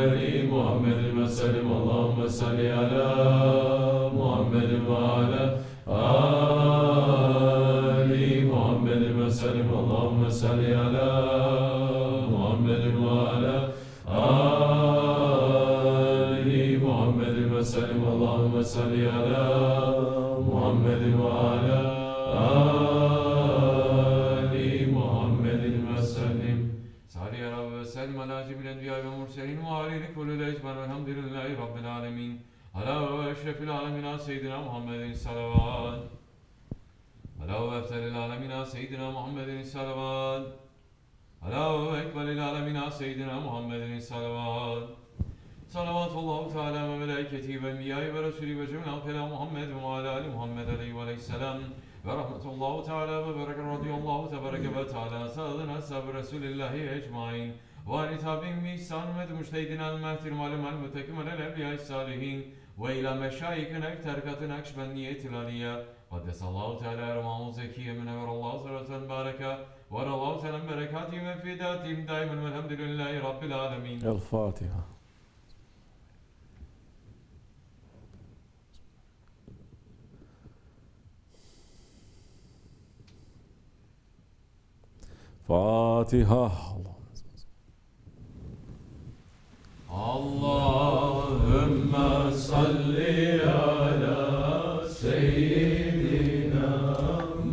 آل محمد وسلم اللهم صل على محمد وعلى آل محمد وسلم اللهم صل على محمد وعلى آل محمد وسلم اللهم صل على محمد وعلى آل محمد وسلم صل على وسلم على جميع الأنبياء والمرسلين وعلى كل الأجمل والحمد لله رب العالمين على أشرف العالمين سيدنا محمد صلوات على أفضل العالمين سيدنا محمد صلوات على أكمل العالمين سيدنا محمد صلوات صلوات الله تعالى وملائكته وأنبيائه ورسوله وجميع خلق محمد وعلى آل محمد عليه السلام ورحمة الله تعالى وبركاته رضي الله تبارك وتعالى سادنا أصحاب رسول الله أجمعين وعن تابعين بإحسان ومجتهدين المحترم المتكم على الأنبياء الصالحين وإلى مشايخنا تركة نقشبندية العليا قدس الله تعالى أرواحهم زكية منور الله صلاة باركة ورى الله تعالى بركاتهم وفداتهم دائما والحمد لله رب العالمين. الفاتحة. فاتحة. اللهم صل على سيدنا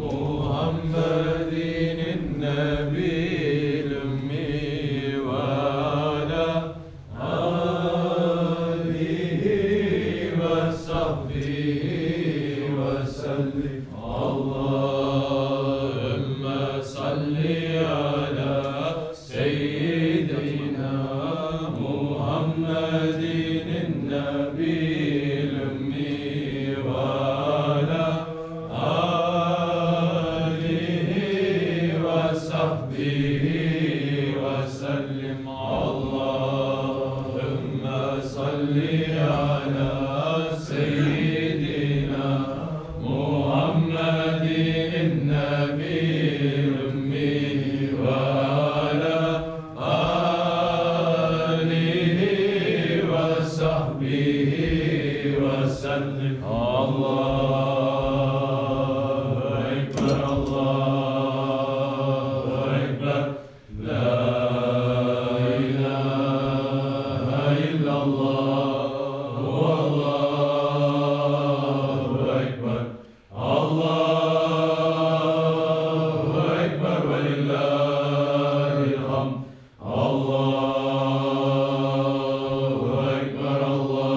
محمد النبي الأمي وعلى آله وصحبه وسلم. اللهم صل على سيدنا محمد النبي الأمي وعلى آله وصحبه وسلم. اللهم صل على سيدنا محمد النبي الأمي وعلى آله وصحبه وسلم. الله أكبر الله أكبر لا إله إلا الله والله أكبر. الله أكبر ولله الحمد. الله أكبر الله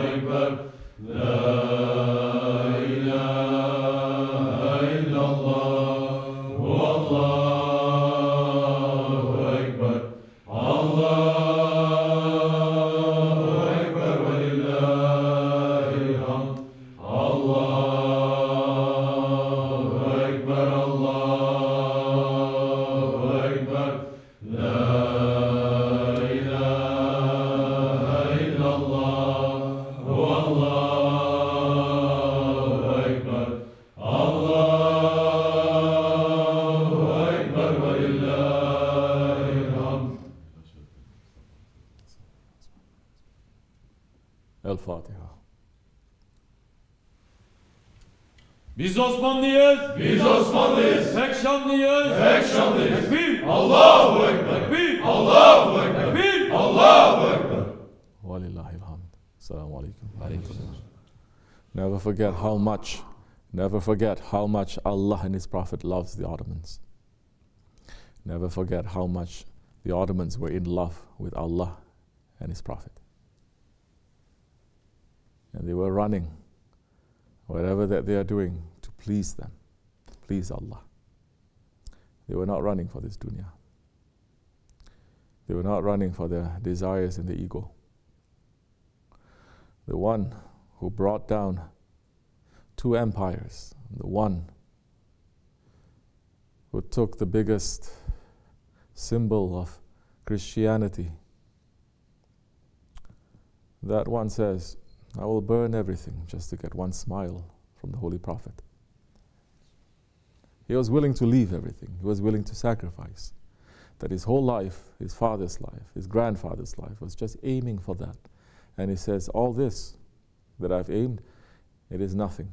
أكبر لا إله إلا الله والله أكبر. الله أكبر ولله الحمد. الله أكبر الله أكبر لا إله إلا الله والله أكبر. الله أكبر ولله الحمد. الفاتحة. Biz Osmanlıyız. Biz Osmanlıyız. Tek şanlıyız. Tek şanlıyız. Tekbir. Allahu Ekber. Tekbir. Allahu Ekber. Tekbir. Allahu Ekber. ولله الحمد. السلام عليكم. Aleykümselam. Never forget how much Allah and His Prophet loves the Ottomans. Never forget how much the Ottomans were in love with Allah and His Prophet. And they were running whatever that they are doing to please them, to please Allah. They were not running for this dunya. They were not running for their desires and the ego. The one who brought down 2 empires, the one who took the biggest symbol of Christianity, that one says, I will burn everything just to get one smile from the Holy Prophet. He was willing to leave everything. He was willing to sacrifice. That his whole life, his father's life, his grandfather's life, was just aiming for that. And he says, all this that I've aimed, it is nothing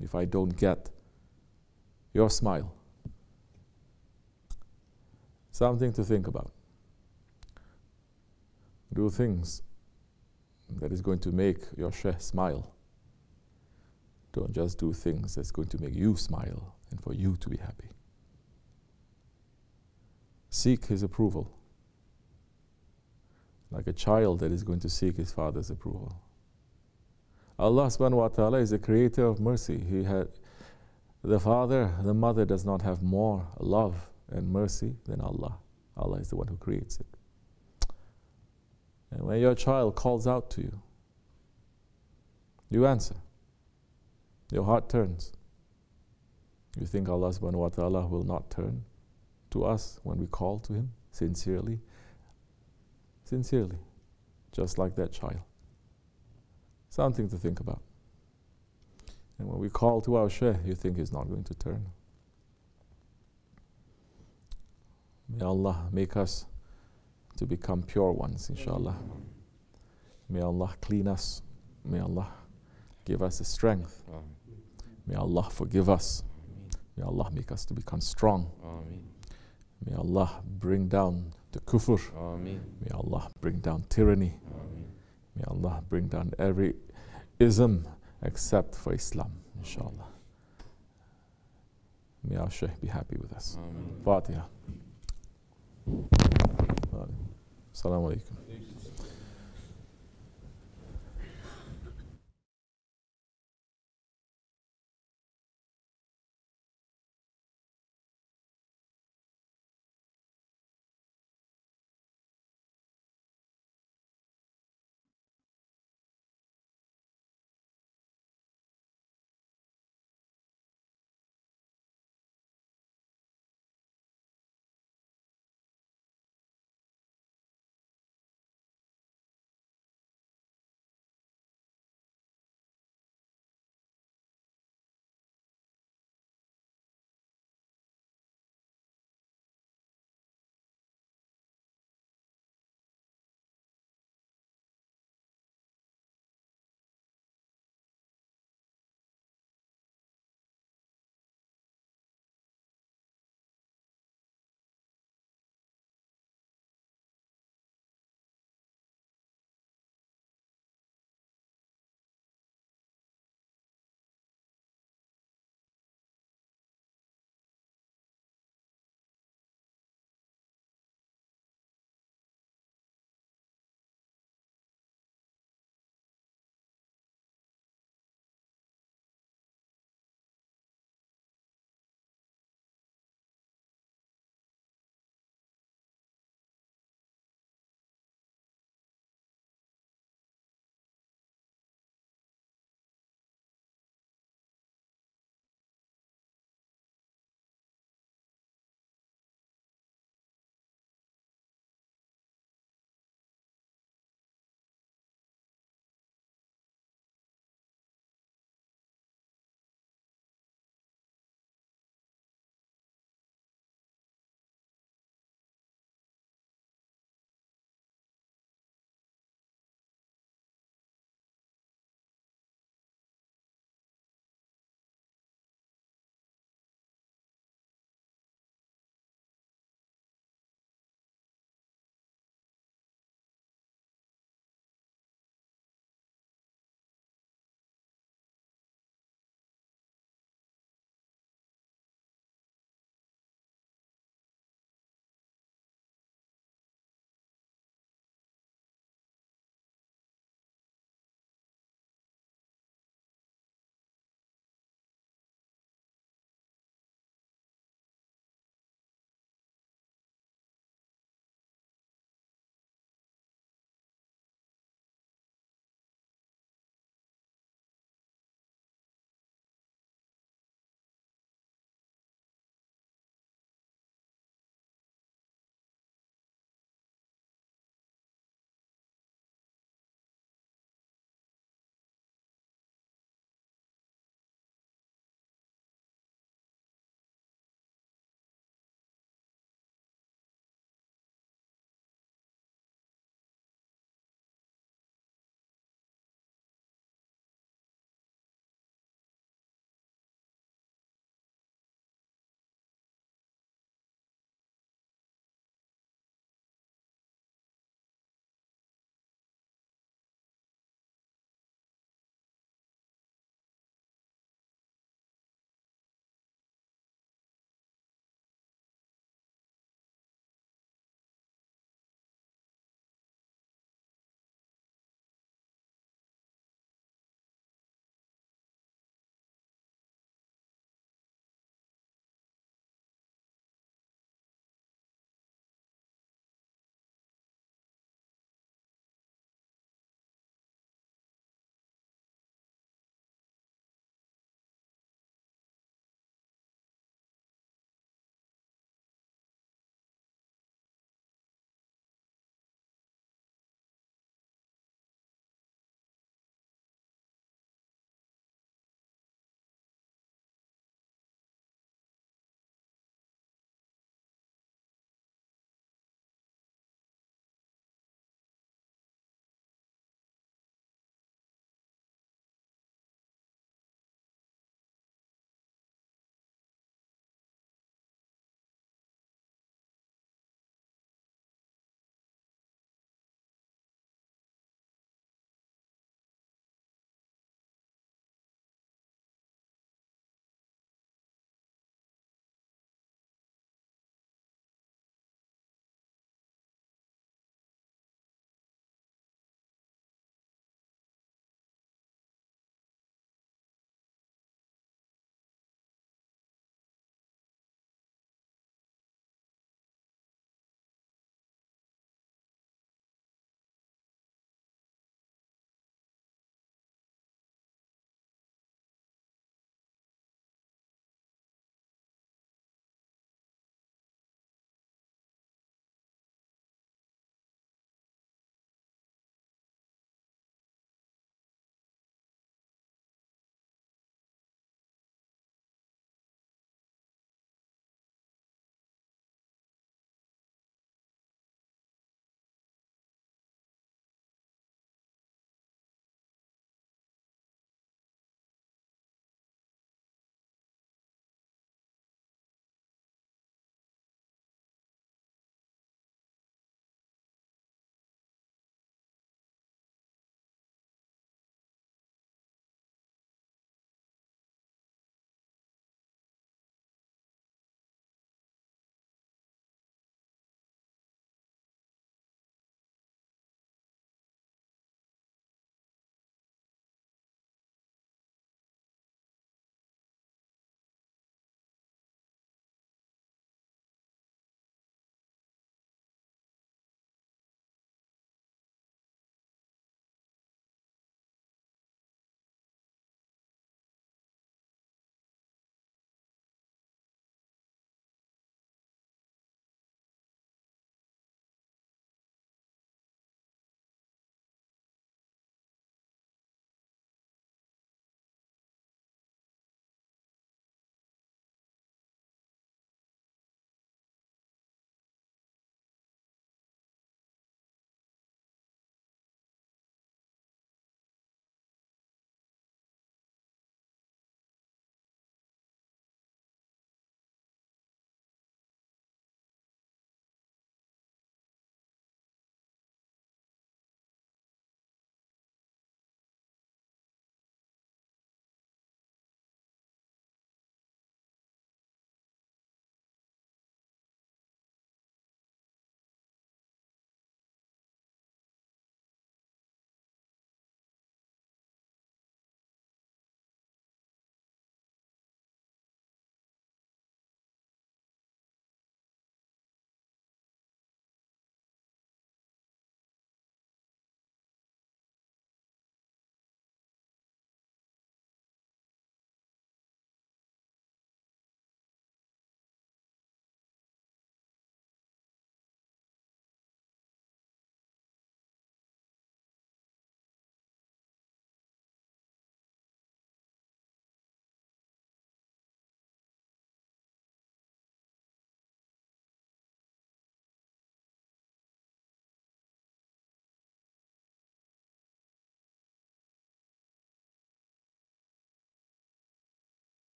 if I don't get your smile. Something to think about. Do things that is going to make your Shaykh smile. Don't just do things that's going to make you smile and for you to be happy. Seek his approval, like a child that is going to seek his father's approval. Allah subhanahu wa ta'ala is the creator of mercy. The father, the mother does not have more love and mercy than Allah. Allah is the one who creates it. And when your child calls out to you, you answer. Your heart turns. You think Allah subhanahu wa ta'ala will not turn to us when we call to Him sincerely? Sincerely, just like that child. Something to think about. And when we call to our Shaykh, you think He's not going to turn. May Allah make us to become pure ones, inshallah. May Allah clean us. May Allah give us the strength. May Allah forgive us. May Allah make us to become strong. May Allah bring down the kufr. May Allah bring down tyranny. May Allah bring down every ism except for Islam, inshallah. May our Shaykh be happy with us. Fatiha. Assalamu alaikum.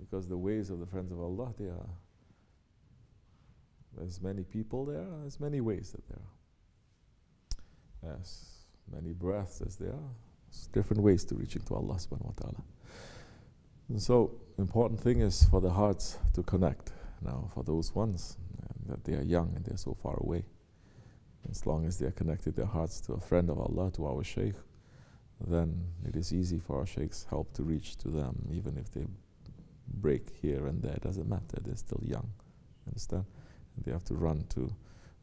Because the ways of the friends of Allah, they are as many people there are, as many ways that there are. As many breaths as there are, there's different ways to reaching to Allah subhanahu wa ta'ala. And so, important thing is for the hearts to connect. Now, for those ones that they are young and they're so far away, as long as they are connected their hearts to a friend of Allah, to our Shaykh, then it is easy for our Shaykh's help to reach to them, even if they break here and there. It doesn't matter, they're still young, understand? And they have to run to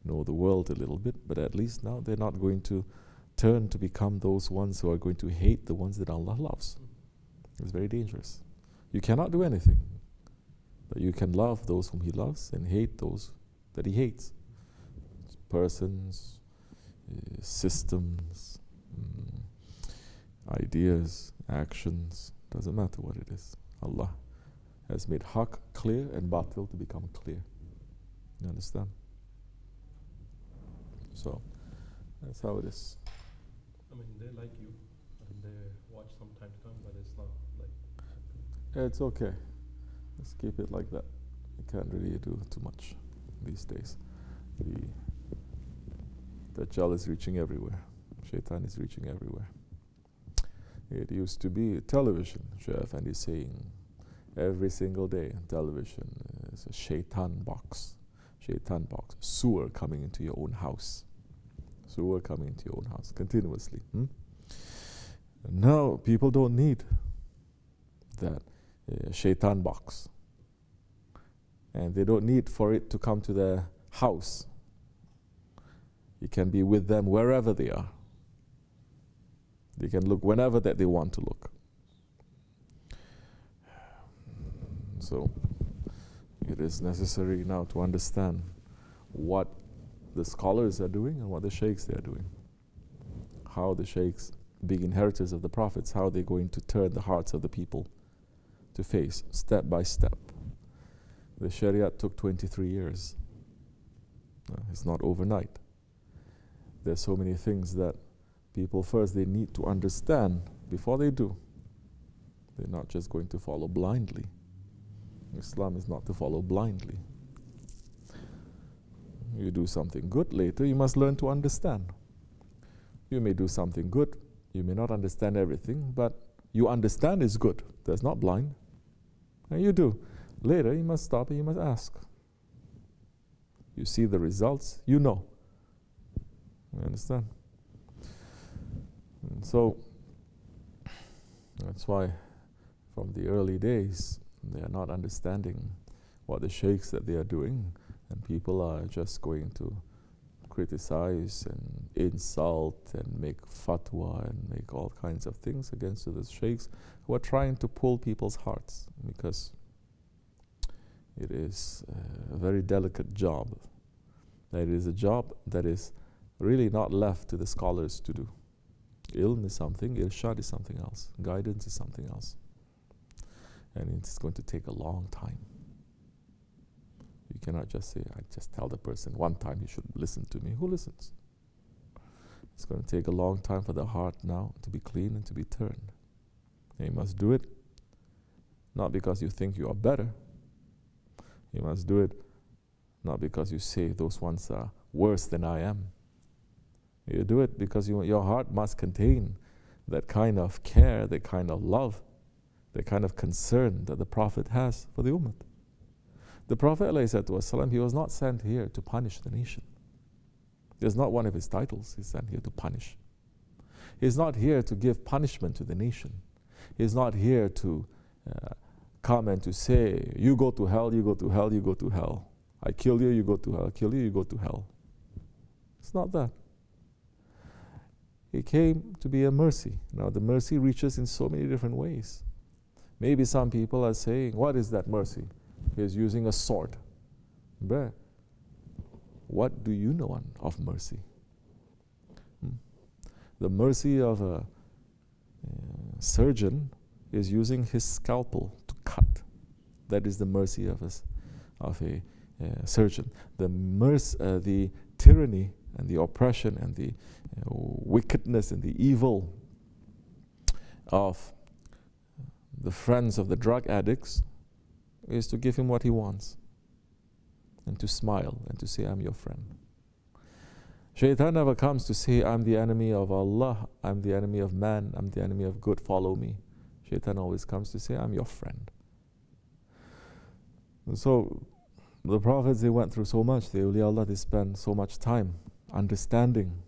know the world a little bit, but at least now they're not going to turn to become those ones who are going to hate the ones that Allah loves. It's very dangerous. You cannot do anything, but you can love those whom He loves and hate those that He hates. Persons, systems, ideas, actions, doesn't matter what it is. Allah has made haqq clear and batil to become clear. You understand? So, that's how it is. I mean, they like you and they watch some time to come, but it's not like... It's okay. Let's keep it like that. You can't really do too much these days. The Dajjal is reaching everywhere. Shaitan is reaching everywhere. It used to be television, Chef, and he's saying every single day on television is a shaitan box. Shaitan box. Sewer coming into your own house. Sewer coming into your own house continuously. Now people don't need that shaitan box. And they don't need for it to come to their house. You can be with them wherever they are. They can look whenever that they want to look. So it is necessary now to understand what the scholars are doing and what the sheikhs they are doing. How the sheikhs, big inheritors of the prophets, how they're going to turn the hearts of the people to face step by step. The Sharia took 23 years. It's not overnight. There's so many things that people first they need to understand before they do. They're not just going to follow blindly. Islam is not to follow blindly. You do something good later, you must learn to understand. You may do something good, you may not understand everything, but you understand is good. That's not blind. And you do. Later, you must stop and you must ask. You see the results, you know. You understand? And so, that's why from the early days, they are not understanding what the sheikhs that they are doing, and people are just going to criticize and insult and make fatwa and make all kinds of things against the sheikhs who are trying to pull people's hearts, because it is a very delicate job. It is a job that is really not left to the scholars to do. Ilm is something, irshad is something else, guidance is something else. And it's going to take a long time. You cannot just say, I just tell the person one time you should listen to me. Who listens? It's going to take a long time for the heart now to be clean and to be turned. And you must do it not because you think you are better. You must do it not because you say those ones are worse than I am. You do it because your heart must contain that kind of care, that kind of love, that kind of concern that the Prophet has for the Ummah. The Prophet ﷺ, he was not sent here to punish the nation. It's not one of his titles. He's sent here to punish. He's not here to give punishment to the nation. He's not here to come and to say, you go to hell, you go to hell, you go to hell. I kill you, you go to hell. I kill you, you go to hell. It's not that. He came to be a mercy. Now the mercy reaches in so many different ways. Maybe some people are saying, what is that mercy? He's using a sword. But what do you know of mercy? The mercy of a surgeon is using his scalpel to cut. That is the mercy of a surgeon. The tyranny and the oppression and the wickedness and the evil of the friends of the drug addicts is to give him what he wants and to smile and to say, I'm your friend. Shaitan never comes to say, I'm the enemy of Allah, I'm the enemy of man, I'm the enemy of good, follow me. Shaitan always comes to say, I'm your friend. And so the prophets, they went through so much. The awliya Allah, they spent so much time understanding,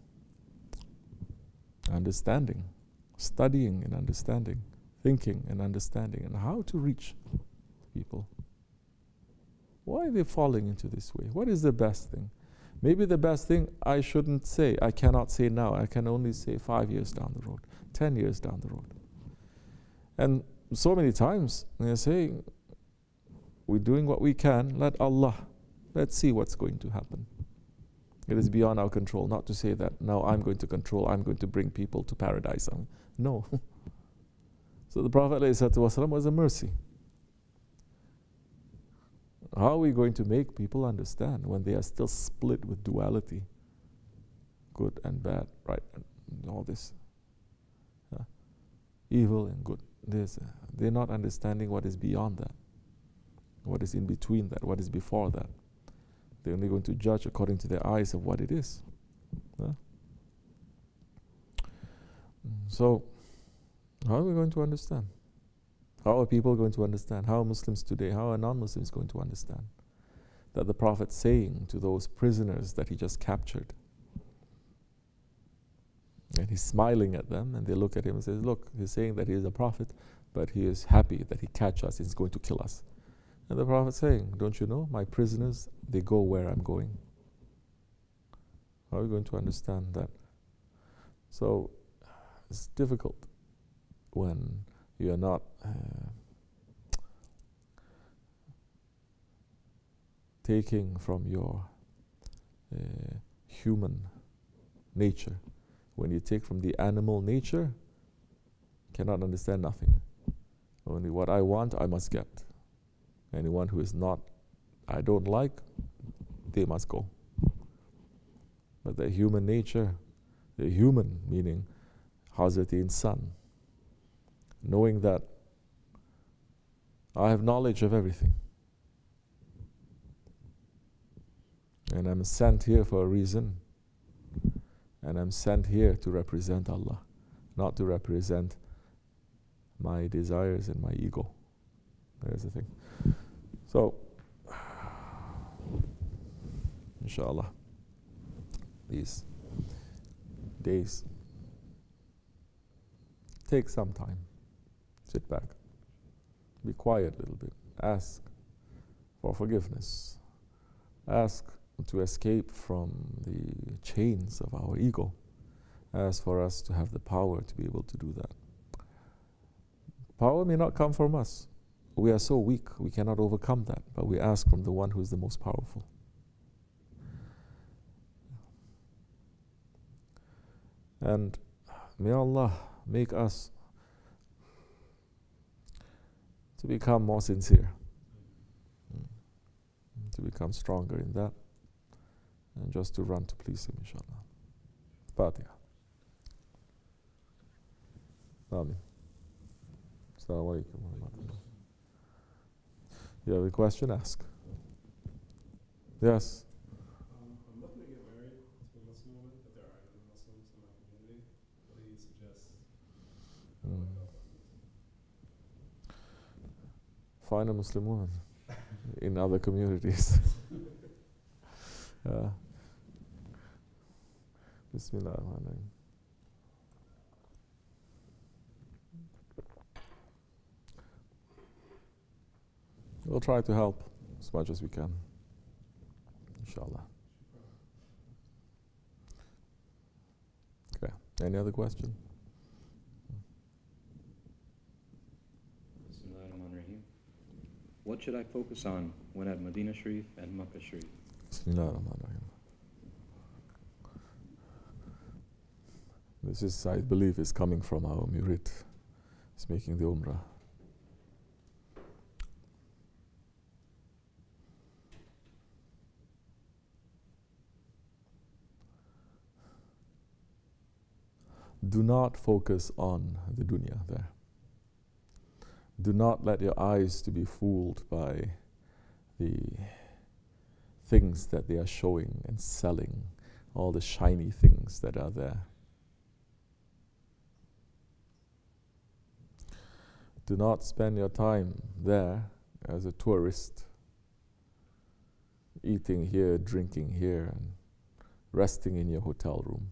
studying and understanding, thinking and understanding, and how to reach people. Why are they falling into this way? What is the best thing? Maybe the best thing I shouldn't say, I cannot say now. I can only say 5 years down the road, 10 years down the road. And so many times they're saying, we're doing what we can, let's see what's going to happen. It is beyond our control, not to say that now I'm going to control, I'm going to bring people to paradise. No. So the Prophet ﷺ was a mercy. How are we going to make people understand when they are still split with duality? Good and bad, right, and all this. Evil and good. They're not understanding what is beyond that, what is in between that, what is before that. They're only going to judge according to their eyes of what it is. So, how are we going to understand? How are people going to understand? How are Muslims today, how are non-Muslims going to understand that the Prophet saying to those prisoners that he just captured, and he's smiling at them, and they look at him and says, look, he's saying that he is a prophet, but he is happy that he catch us, he's going to kill us. And the Prophet saying, don't you know, my prisoners, they go where I'm going. How are we going to understand that? So, it's difficult when you are not taking from your human nature. When you take from the animal nature, cannot understand nothing. Only what I want, I must get. Anyone who is not, I don't like, they must go. But the human nature, the human meaning Hazrat Insan, knowing that I have knowledge of everything. And I'm sent here for a reason. And I'm sent here to represent Allah, not to represent my desires and my ego. There's the thing. So, inshallah, these days, take some time. Sit back. Be quiet a little bit. Ask for forgiveness. Ask to escape from the chains of our ego. Ask for us to have the power to be able to do that. Power may not come from us. We are so weak, we cannot overcome that. But we ask from the one who is the most powerful. And may Allah make us to become more sincere, to become stronger in that, and just to run to please Him, inshallah. Fatiha. Amen. Assalamu alaikum wa rahmatullah. You have a question? Ask. Yes. I'm looking to get married to a Muslim woman, but there are no Muslims in my community. What do you suggest? Find a Muslim woman in other communities. Bismillah ar-Rahman. We'll try to help as much as we can, inshallah. Okay, any other question? Bismillahirrahmanirrahim. What should I focus on when at Medina Sharif and Makkah Sharif? Bismillahirrahmanirrahim. This is, I believe, is coming from our murid. He's making the Umrah. Do not focus on the dunya there. Do not let your eyes to be fooled by the things that they are showing and selling, all the shiny things that are there. Do not spend your time there as a tourist, eating here, drinking here, and resting in your hotel room.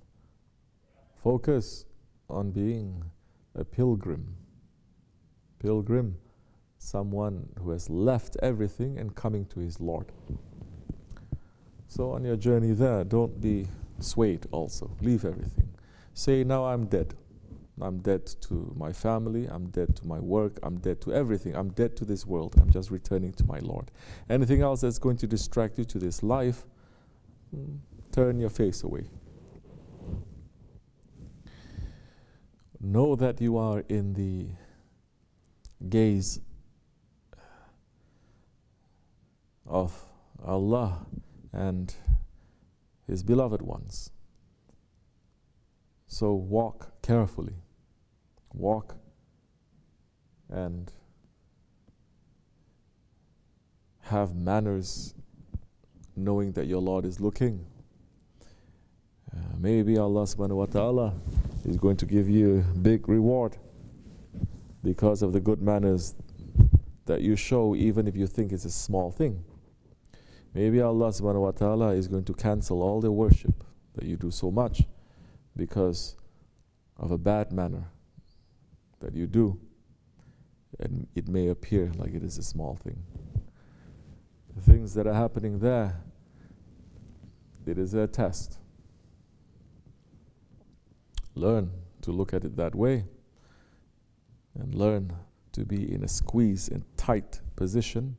Focus on being a pilgrim. Pilgrim, someone who has left everything and coming to his Lord. So on your journey there, don't be swayed also. Leave everything. Say, now I'm dead. I'm dead to my family, I'm dead to my work, I'm dead to everything. I'm dead to this world. I'm just returning to my Lord. Anything else that's going to distract you to this life, turn your face away. Know that you are in the gaze of Allah and His beloved ones. So walk carefully. Walk and have manners, knowing that your Lord is looking. Maybe Allah subhanahu wa ta'ala is going to give you a big reward because of the good manners that you show, even if you think it's a small thing. Maybe Allah subhanahu wa ta'ala is going to cancel all the worship that you do so much because of a bad manner that you do, and it may appear like it is a small thing. The things that are happening there, it is a test. Learn to look at it that way, and learn to be in a squeeze and tight position,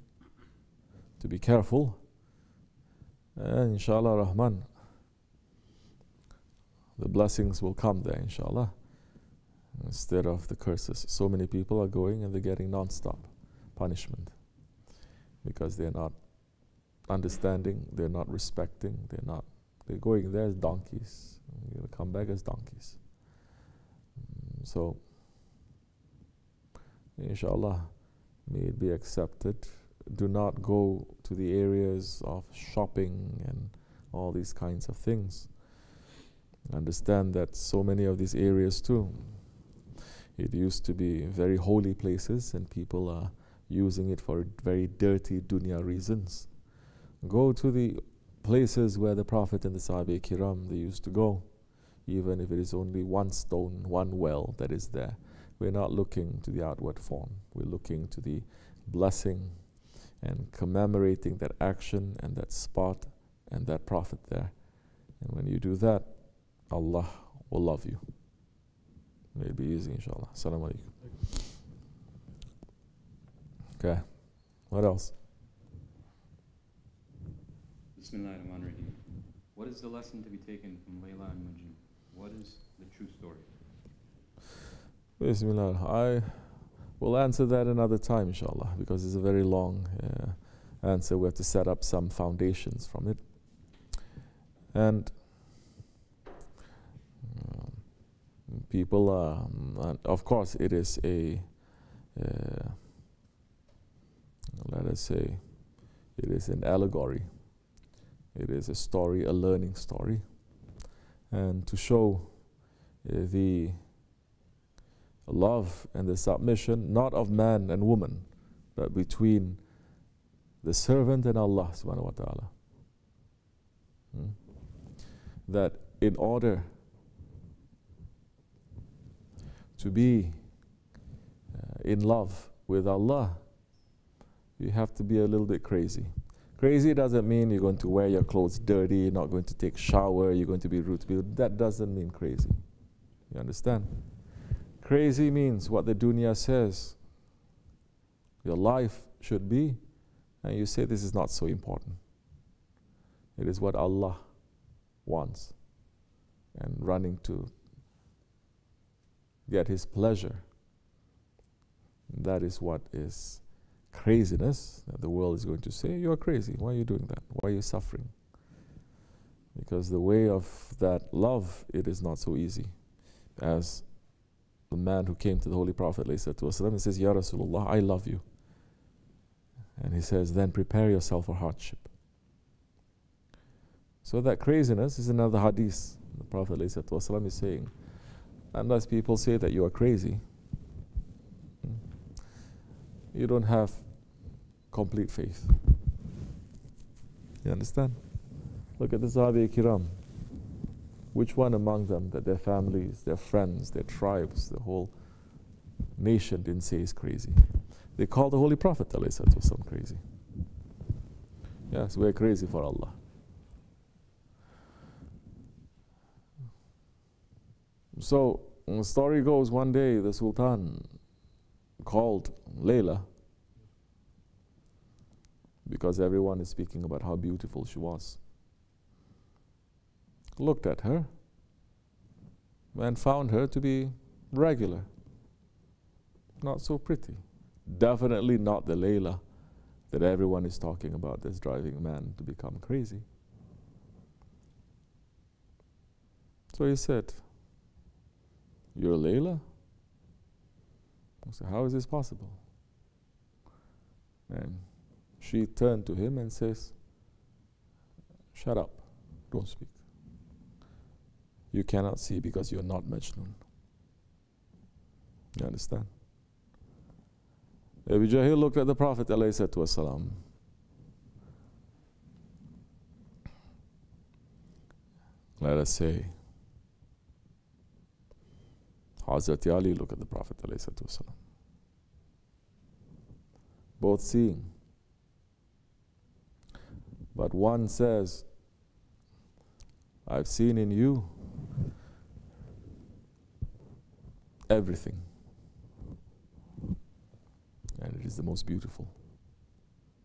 to be careful, and inshallah rahman, the blessings will come there, inshallah, instead of the curses. So many people are going and they're getting non-stop punishment because they're not understanding, they're not respecting, they're going there as donkeys. They're going to come back as donkeys. So, inshallah, may it be accepted. Do not go to the areas of shopping and all these kinds of things. Understand that so many of these areas too, it used to be very holy places and people are using it for very dirty dunya reasons. Go to the places where the Prophet and the Sahaba Kiram, they used to go, even if it is only one stone, one well that is there. We're not looking to the outward form. We're looking to the blessing and commemorating that action and that spot and that Prophet there. And when you do that, Allah will love you. May it be easy, inshallah. Assalamu alaikum. Okay, what else? Bismillahirrahmanirrahim. What is the lesson to be taken from Layla and Majnun? What is the true story? Bismillah. I will answer that another time, inshallah, because it's a very long answer. We have to set up some foundations from it. And people of course it is a let us say it is an allegory, it is a story, a learning story, and to show the love and the submission not of man and woman but between the servant and Allah subhanahu wa ta'ala. That in order to be in love with Allah, you have to be a little bit crazy. Crazy doesn't mean you're going to wear your clothes dirty, you're not going to take shower, you're going to be rude to people. That doesn't mean crazy. You understand? Crazy means what the dunya says your life should be, and you say this is not so important. It is what Allah wants, and running to get His pleasure. That is what is craziness. The world is going to say, you are crazy. Why are you doing that? Why are you suffering? Because the way of that love, it is not so easy as the man who came to the Holy Prophet ﷺ and says, Ya Rasulullah, I love you. And he says, then prepare yourself for hardship. So that craziness is another hadith. The Prophet ﷺ is saying, unless people say that you are crazy, you don't have complete faith. You understand? Look at the Sahaba Kiram. Which one among them that their families, their friends, their tribes, the whole nation didn't say is crazy? They called the Holy Prophet ﷺ crazy. Yes, we're crazy for Allah. So, the story goes, one day the Sultan called Layla because everyone is speaking about how beautiful she was. Looked at her and found her to be regular, not so pretty. Definitely not the Layla that everyone is talking about that's driving a man to become crazy. So he said, you're Layla? I said, how is this possible? And she turned to him and says, shut up, don't speak. You cannot see because you're not Majnun. You understand? Abu Jahl looked at the Prophet ﷺ. Let us say, Hazrat Ali looked at the Prophet ﷺ. Both seeing. But one says, I've seen in you everything. And it is the most beautiful.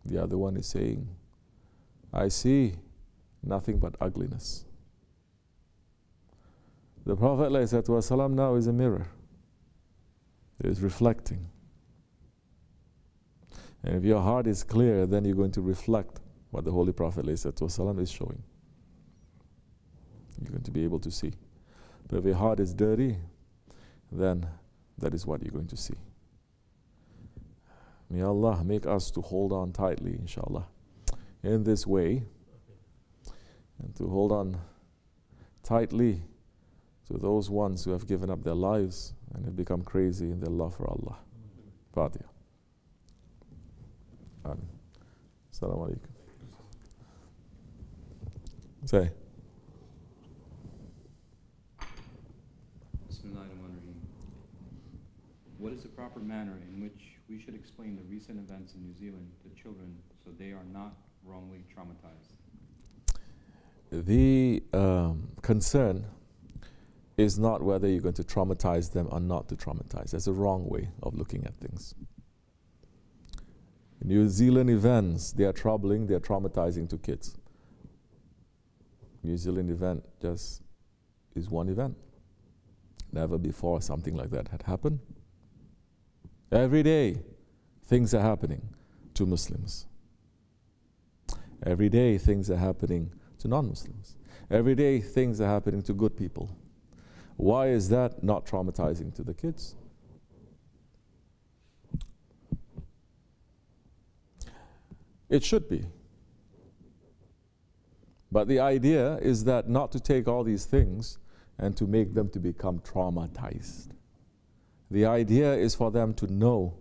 The other one is saying, I see nothing but ugliness. The Prophet ﷺ now is a mirror. It is reflecting. And if your heart is clear, then you're going to reflect what the Holy Prophet ﷺ is showing. You're going to be able to see. But if your heart is dirty, then that is what you're going to see. May Allah make us to hold on tightly, inshallah, in this way, and to hold on tightly to those ones who have given up their lives and have become crazy in their love for Allah. Fatiha. Amen. Assalamu alaikum. Say. Bismillahirrahmanirrahim. What is the proper manner in which we should explain the recent events in New Zealand to children so they are not wrongly traumatized? The concern is not whether you're going to traumatize them or not to traumatize. That's a wrong way of looking at things. New Zealand events, they are troubling, they are traumatizing to kids. New Zealand event just is one event. Never before something like that had happened. Every day, things are happening to Muslims. Every day, things are happening to non-Muslims. Every day, things are happening to good people. Why is that not traumatizing to the kids? It should be. But the idea is that not to take all these things and to make them to become traumatized. The idea is for them to know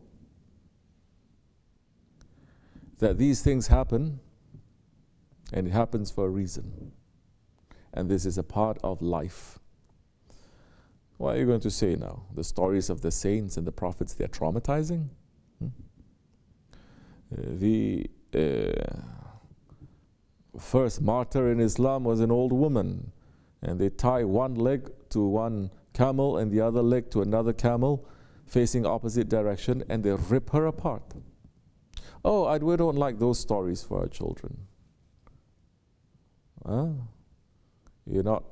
that these things happen and it happens for a reason. And this is a part of life. What are you going to say now? The stories of the saints and the prophets, they're traumatizing? The first martyr in Islam was an old woman, and they tie one leg to one camel and the other leg to another camel facing opposite direction, and they rip her apart. Oh, we don't like those stories for our children. You're not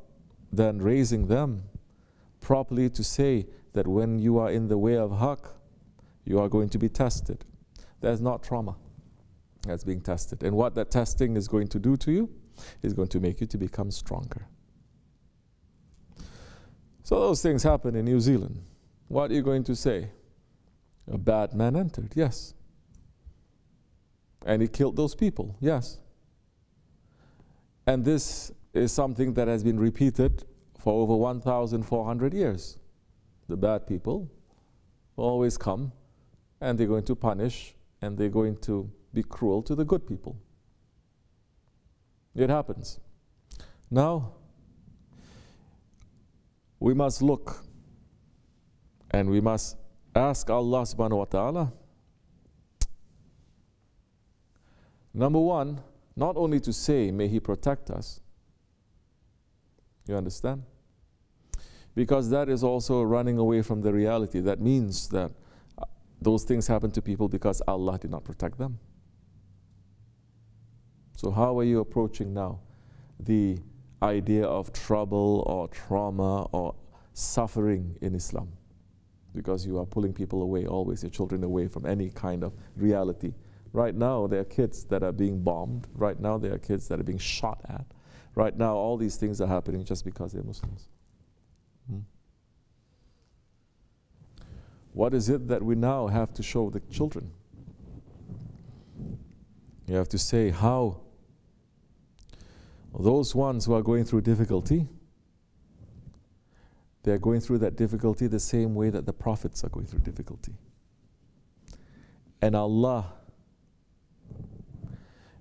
then raising them properly to say that when you are in the way of haqq, you are going to be tested. That's not trauma. That's being tested. And what that testing is going to do to you is going to make you to become stronger. So those things happen in New Zealand. What are you going to say? A bad man entered, yes. And he killed those people, yes. And this is something that has been repeated for over 1,400 years. The bad people will always come, and they're going to punish, and they're going to be cruel to the good people. It happens. Now, we must look, and we must ask Allah subhanahu wa ta'ala, number one, not only to say, may He protect us. You understand? Because that is also running away from the reality. That means that those things happen to people because Allah did not protect them. So how are you approaching now the idea of trouble or trauma or suffering in Islam? Because you are pulling people away, always your children away from any kind of reality. Right now, there are kids that are being bombed. Right now, there are kids that are being shot at. Right now, all these things are happening just because they're Muslims. What is it that we now have to show the children? You have to say how those ones who are going through difficulty, they are going through that difficulty the same way that the prophets are going through difficulty. And Allah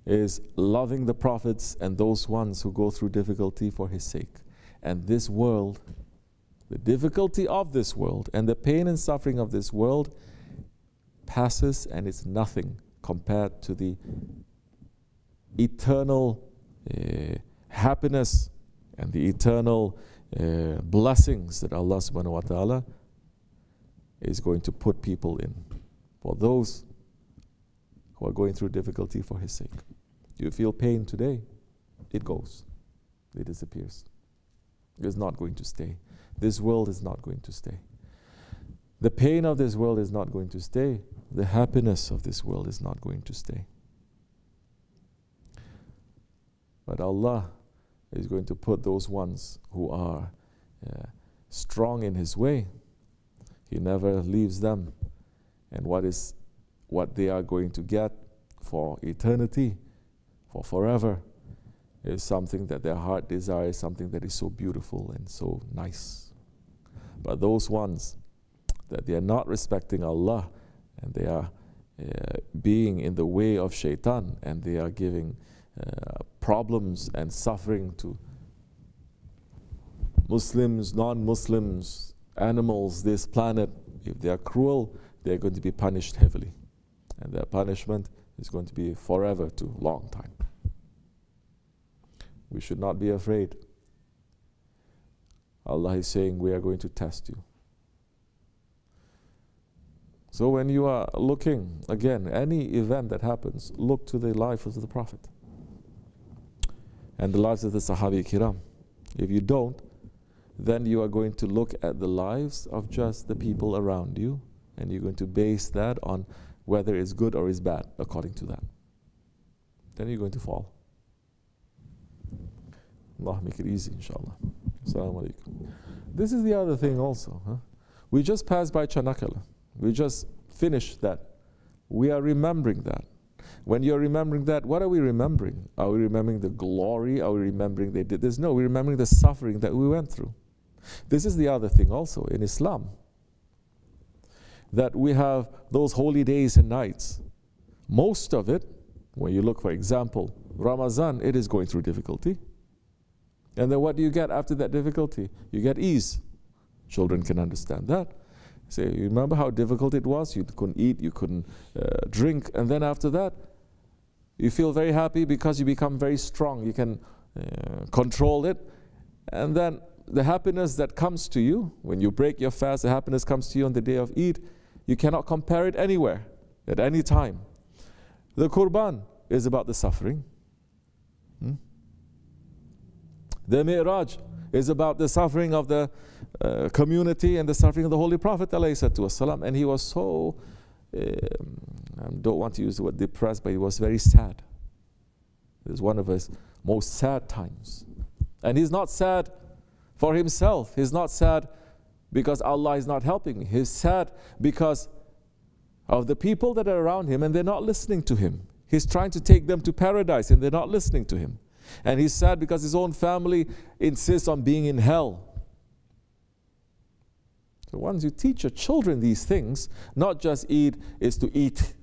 is loving the prophets and those ones who go through difficulty for His sake. And this world, the difficulty of this world and the pain and suffering of this world passes, and it's nothing compared to the eternal happiness and the eternal blessings that Allah subhanahu wa ta'ala is going to put people in for those who are going through difficulty for His sake. You feel pain today, it goes, it disappears. It's not going to stay. This world is not going to stay. The pain of this world is not going to stay. The happiness of this world is not going to stay. But Allah is going to put those ones who are strong in His way. He never leaves them. And what they are going to get for eternity, for forever, is something that their heart desires, something that is so beautiful and so nice. But those ones that they are not respecting Allah, and they are being in the way of shaitan, and they are giving problems and suffering to Muslims, non-Muslims, animals, this planet, if they are cruel, they are going to be punished heavily. And their punishment is going to be forever to long time. We should not be afraid. Allah is saying, we are going to test you. So when you are looking, again, any event that happens, look to the life of the Prophet and the lives of the Sahabi Kiram. If you don't, then you are going to look at the lives of just the people around you, and you're going to base that on whether it's good or it's bad, according to that. Then you're going to fall. Allah make it easy, inshallah. Assalamu alaikum. This is the other thing also. We just passed by Chanakala. We just finished that. We are remembering that. When you're remembering that, what are we remembering? Are we remembering the glory? Are we remembering they did this? No, we're remembering the suffering that we went through. This is the other thing also in Islam, that we have those holy days and nights. Most of it, when you look, for example, Ramadan, it is going through difficulty. And then what do you get after that difficulty? You get ease. Children can understand that. Say, you remember how difficult it was? You couldn't eat, you couldn't drink. And then after that, you feel very happy because you become very strong. You can control it. And then the happiness that comes to you, when you break your fast, the happiness comes to you on the day of Eid. You cannot compare it anywhere, at any time. The Qurban is about the suffering. The Mi'raj is about the suffering of the community and the suffering of the Holy Prophet ﷺ. And he was so, I don't want to use the word depressed, but he was very sad. It was one of his most sad times. And he's not sad for himself. He's not sad because Allah is not helping me. He's sad because of the people that are around him and they're not listening to him. He's trying to take them to paradise and they're not listening to him. And he's sad because his own family insists on being in hell. So once you teach your children these things, not just Eid is to eat,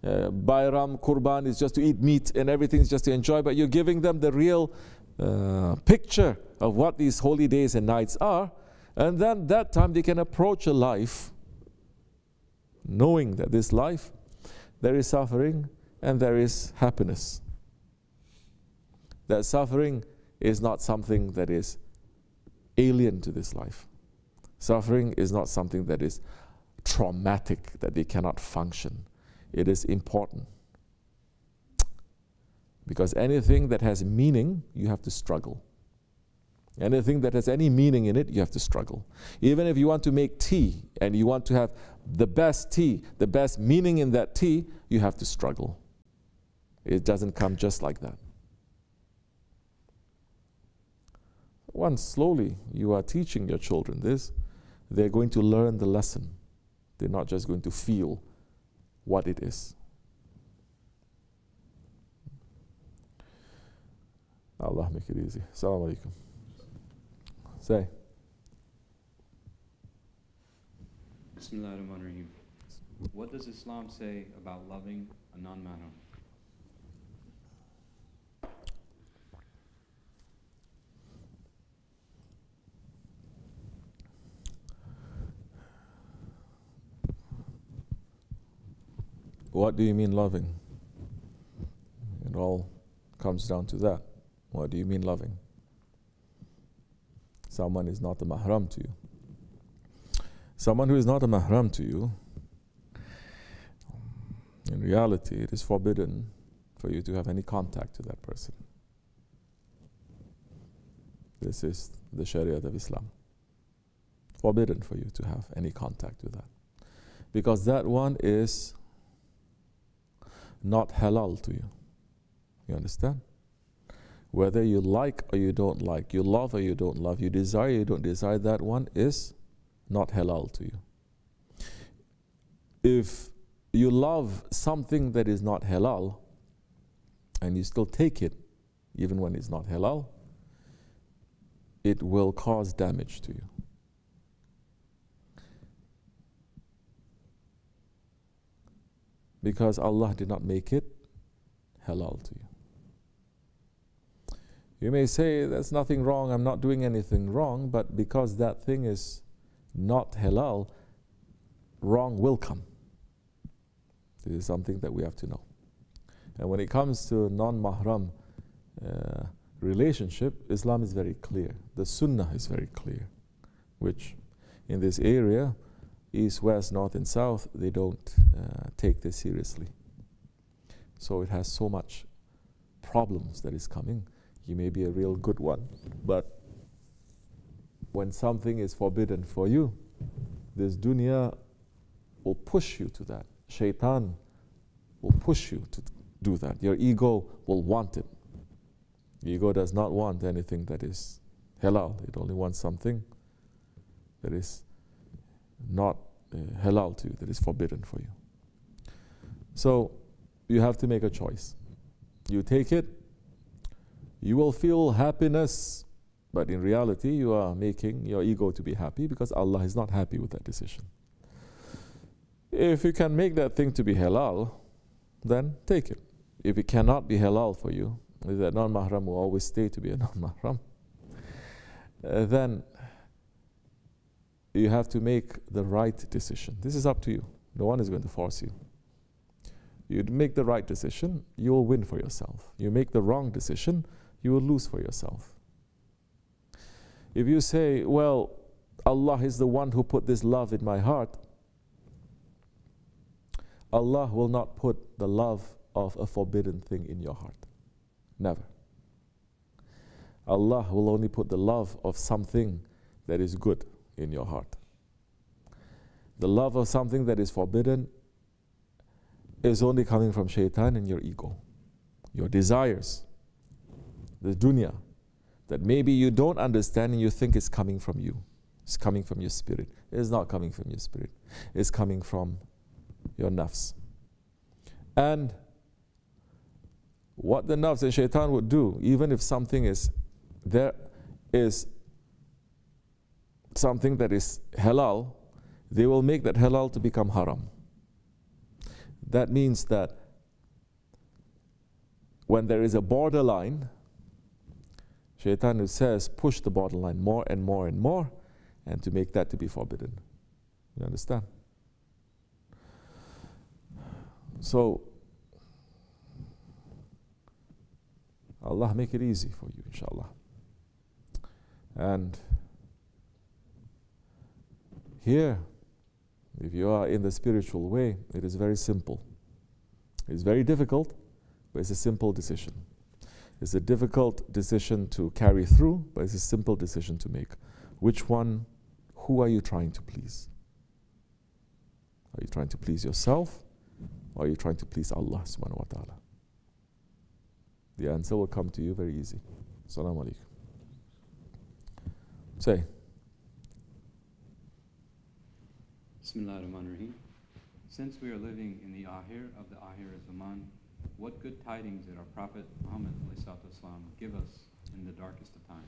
Bayram, Qurban is just to eat meat and everything is just to enjoy, but you're giving them the real picture of what these holy days and nights are, and then that time they can approach a life knowing that this life, there is suffering and there is happiness. That suffering is not something that is alien to this life. Suffering is not something that is traumatic, that they cannot function. It is important. Because anything that has meaning, you have to struggle. Anything that has any meaning in it, you have to struggle. Even if you want to make tea and you want to have the best tea, the best meaning in that tea, you have to struggle. It doesn't come just like that. Once slowly you are teaching your children this, they're going to learn the lesson. They're not just going to feel what it is. Allah make it easy. Assalamu alaikum. Say. Bismillahirrahmanirrahim. What does Islam say about loving a non-mahram? What do you mean loving? It all comes down to that. What do you mean loving? Someone is not a mahram to you. Someone who is not a mahram to you, in reality, it is forbidden for you to have any contact with that person. This is the Sharia of Islam. Forbidden for you to have any contact with that. Because that one is not halal to you. You understand? Whether you like or you don't like, you love or you don't love, you desire or you don't desire, that one is not halal to you. If you love something that is not halal and you still take it, even when it's not halal, it will cause damage to you. Because Allah did not make it halal to you. You may say, there's nothing wrong, I'm not doing anything wrong, but because that thing is not halal, wrong will come. This is something that we have to know. And when it comes to non-mahram relationship, Islam is very clear. The Sunnah is very clear, which in this area, East, West, North and South, they don't take this seriously. So it has so much problems that is coming. You may be a real good one, but when something is forbidden for you, this dunya will push you to that. Shaitan will push you to do that. Your ego will want it. Ego does not want anything that is halal. It only wants something that is not halal to you, that is forbidden for you. So you have to make a choice. You take it, you will feel happiness, but in reality you are making your ego to be happy because Allah is not happy with that decision. If you can make that thing to be halal, then take it. If it cannot be halal for you, if that non-mahram will always stay to be a non-mahram, then you have to make the right decision. This is up to you. No one is going to force you. You make the right decision, you will win for yourself. You make the wrong decision, you will lose for yourself. If you say, well, Allah is the one who put this love in my heart, Allah will not put the love of a forbidden thing in your heart. Never. Allah will only put the love of something that is good in your heart. The love of something that is forbidden is only coming from shaitan and your ego, your desires, the dunya, that maybe you don't understand and you think is coming from you. It's coming from your spirit. It is not coming from your spirit. It's coming from your nafs. And what the nafs and shaitan would do, even if something is, there is something that is halal, they will make that halal to become haram. That means that when there is a borderline, shaitan says, push the borderline more and more and more, and to make that to be forbidden. You understand? So, Allah make it easy for you, inshallah. And here, if you are in the spiritual way, it is very simple. It is very difficult, but it's a simple decision. It's a difficult decision to carry through, but it's a simple decision to make. Which one, who are you trying to please? Are you trying to please yourself, or are you trying to please Allah subhanahu wa ta'ala? The answer will come to you very easy. Assalamu alaikum. Say. Bismillahirrahmanirrahim. Since we are living in the Ahir of the Ahir Zaman, what good tidings did our Prophet Muhammad ﷺ give us in the darkest of times?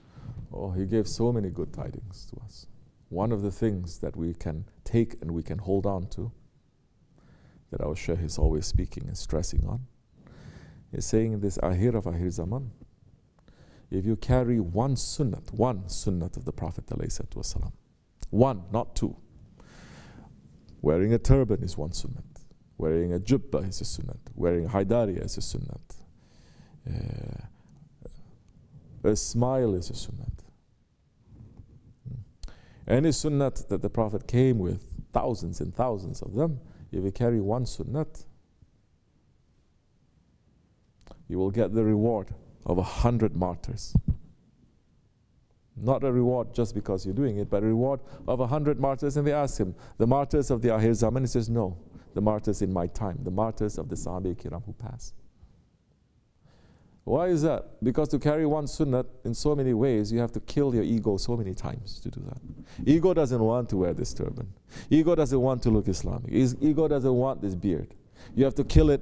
Oh, he gave so many good tidings to us. One of the things that we can take and we can hold on to, that our Shaykh is always speaking and stressing on, is saying in this Ahir of Ahir Zaman, if you carry one sunnat of the Prophet ﷺ, one, not two. Wearing a turban is one sunnat. Wearing a jubbah is a sunnat. Wearing haidariya is a sunnat. A smile is a sunnat. Any sunnat that the Prophet came with, thousands and thousands of them, if you carry one sunnat, you will get the reward of 100 martyrs. Not a reward just because you're doing it, but a reward of 100 martyrs. And they asked him, the martyrs of the Ahir Zaman? He says, no, the martyrs in my time, the martyrs of the Sahaba Kiram who passed. Why is that? Because to carry one sunnat in so many ways, you have to kill your ego so many times to do that. Ego doesn't want to wear this turban. Ego doesn't want to look Islamic. Ego doesn't want this beard. You have to kill it.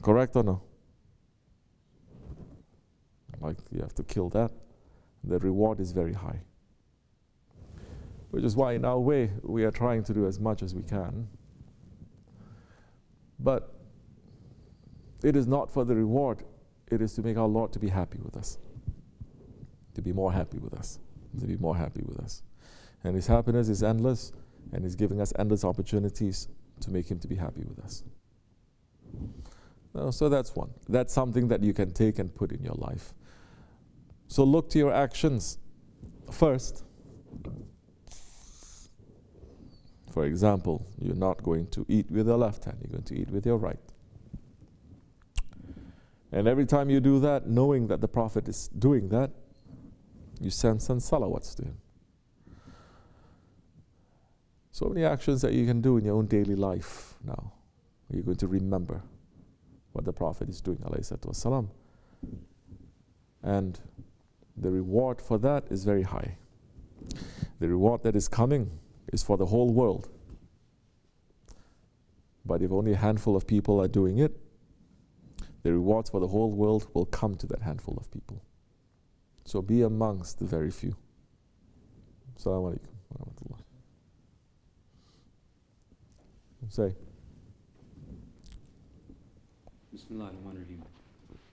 Correct or no? Like, you have to kill that. The reward is very high. Which is why in our way we are trying to do as much as we can. But it is not for the reward, it is to make our Lord to be happy with us. To be more happy with us. To be more happy with us. And His happiness is endless, and He's giving us endless opportunities to make Him to be happy with us. So that's one. That's something that you can take and put in your life. So look to your actions first. For example, you're not going to eat with your left hand, you're going to eat with your right. And every time you do that, knowing that the Prophet is doing that, you send some salawats to him. So many actions that you can do in your own daily life now. You're going to remember what the Prophet is doing, alayhi salatu wasalam. And the reward for that is very high. The reward that is coming is for the whole world. But if only a handful of people are doing it, the rewards for the whole world will come to that handful of people. So be amongst the very few. Assalamu alaikum wa rahmatullah. Say. Bismillahirrahmanirrahim.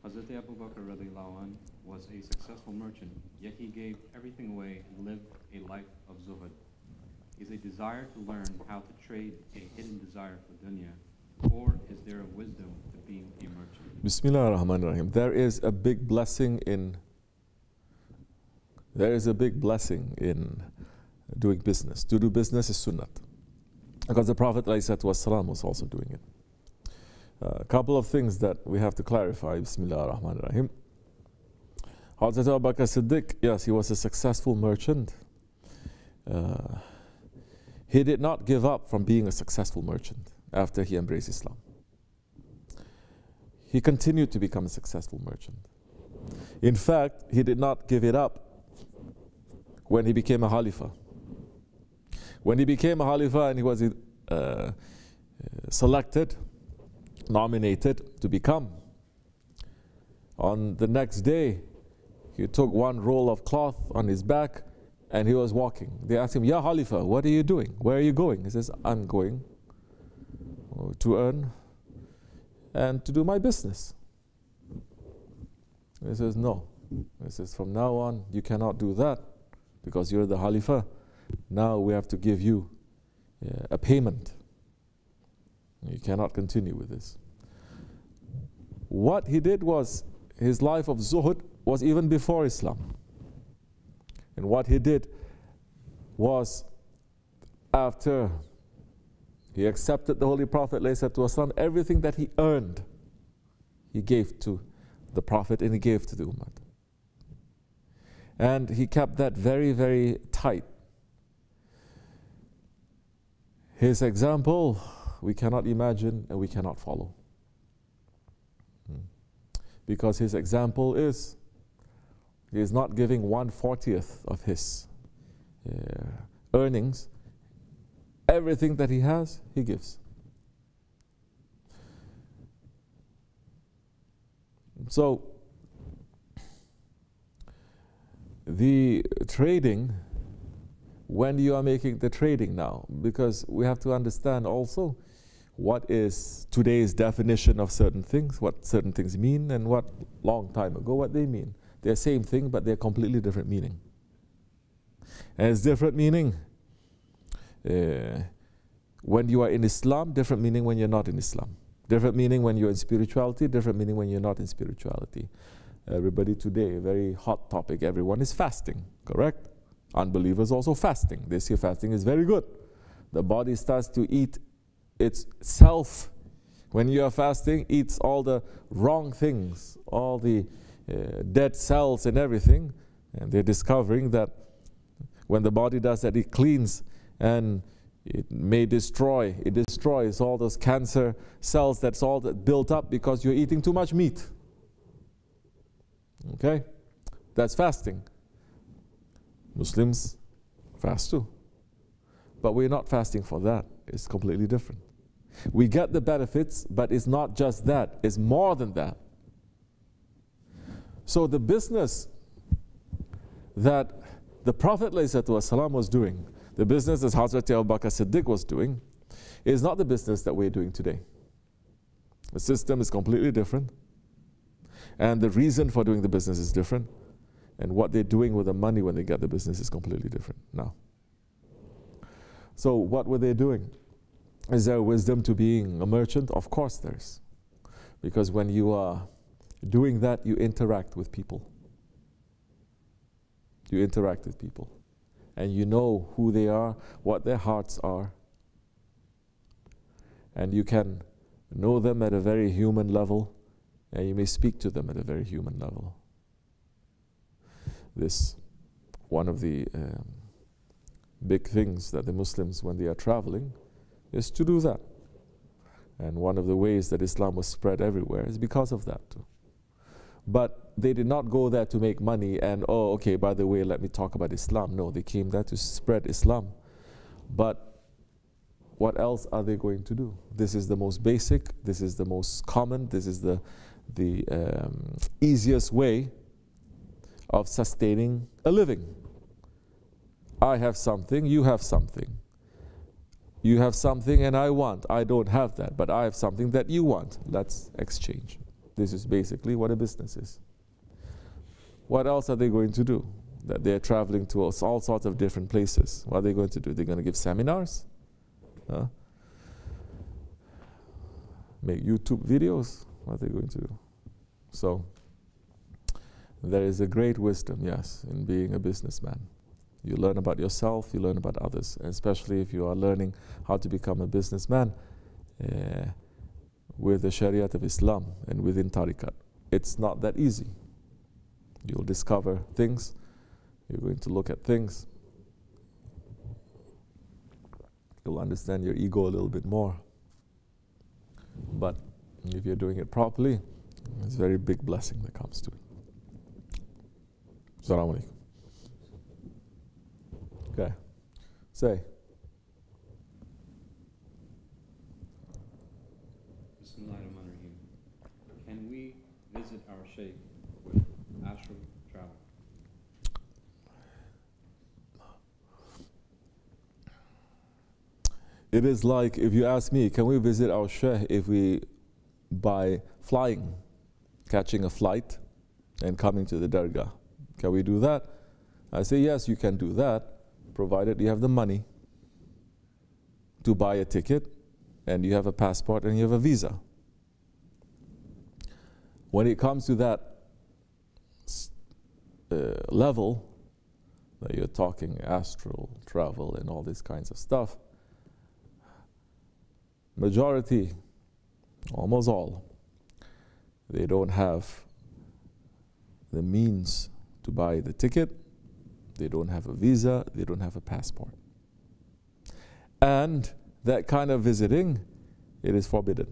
Hazrat Abu Bakr radiallahu anh was a successful merchant, yet he gave everything away and lived a life of zuhud. Is a desire to learn how to trade a hidden desire for dunya, or is there a wisdom to being a merchant? Bismillah ar-Rahman ar-Rahim. There is a big blessing in doing business. To do business is sunnat. Because the Prophet ﷺ was also doing it. A couple of things that we have to clarify. Bismillah ar-Rahman ar-Rahim. Hazrat Abu Bakr Siddiq, yes, he was a successful merchant. He did not give up from being a successful merchant after he embraced Islam. He continued to become a successful merchant. In fact, he did not give it up when he became a Khalifa. When he became a Khalifa and he was selected, nominated to become, on the next day, he took one roll of cloth on his back and he was walking. They asked him, Ya Khalifa, what are you doing? Where are you going? He says, I'm going to earn and to do my business. He says, no. He says, from now on, you cannot do that because you're the Khalifa. Now we have to give you a payment. You cannot continue with this. What he did was, his life of zuhud was even before Islam. And what he did was, after he accepted the Holy Prophet ﷺ, everything that he earned, he gave to the Prophet and he gave to the Ummah. And he kept that very, very tight. His example, we cannot imagine and we cannot follow. Because his example is, he is not giving 1/40th of his earnings. Everything that he has, he gives. So, the trading, when you are making the trading now, because we have to understand also what is today's definition of certain things, what certain things mean, and what long time ago what they mean. They're the same thing, but they're completely different meaning. And it's different meaning when you are in Islam, different meaning when you're not in Islam. Different meaning when you're in spirituality, different meaning when you're not in spirituality. Everybody today, a very hot topic, everyone is fasting, correct? Unbelievers also fasting. They say fasting is very good. The body starts to eat itself. When you are fasting, eats all the wrong things, all the dead cells and everything. And they're discovering that when the body does that, it cleans and it destroys all those cancer cells that's all that built up because you're eating too much meat. Okay? That's fasting. Muslims fast too. But we're not fasting for that. It's completely different. We get the benefits, but it's not just that. It's more than that. So the business that the Prophet ﷺ was doing, the business that Hazrat Abu Bakr Siddiq was doing, is not the business that we're doing today. The system is completely different. And the reason for doing the business is different. And what they're doing with the money when they get the business is completely different now. So what were they doing? Is there wisdom to being a merchant? Of course there is. Because when you are doing that, you interact with people. You interact with people. And you know who they are, what their hearts are. And you can know them at a very human level, and you may speak to them at a very human level. This, one of the big things that the Muslims, when they are traveling, is to do that. And one of the ways that Islam was spread everywhere is because of that too. But they did not go there to make money and, oh, okay, by the way, let me talk about Islam. No, they came there to spread Islam. But what else are they going to do? This is the most basic, this is the most common, this is the easiest way of sustaining a living. I have something, you have something. You have something and I want. I don't have that, but I have something that you want. Let's exchange. This is basically what a business is. What else are they going to do? That they're traveling to all sorts of different places. What are they going to do? They're going to give seminars? Make YouTube videos? What are they going to do? So, there is a great wisdom, yes, in being a businessman. You learn about yourself, you learn about others, and especially if you are learning how to become a businessman with the Shariat of Islam and within Tariqat. It's not that easy. You'll discover things, you're going to look at things, you'll understand your ego a little bit more. But if you're doing it properly, it's a very big blessing that comes to it. Assalamu alaikum. Okay. Say. Bismillahirrahmanirrahim. Can we visit our Shaykh with astral travel? It is like, if you ask me, can we visit our Shaykh if we, by flying, catching a flight and coming to the Dergah? Can we do that? I say, yes, you can do that, provided you have the money to buy a ticket and you have a passport and you have a visa. When it comes to that level, that you're talking astral travel and all these kinds of stuff, majority, almost all, they don't have the means to buy the ticket, they don't have a visa, they don't have a passport. And that kind of visiting, it is forbidden.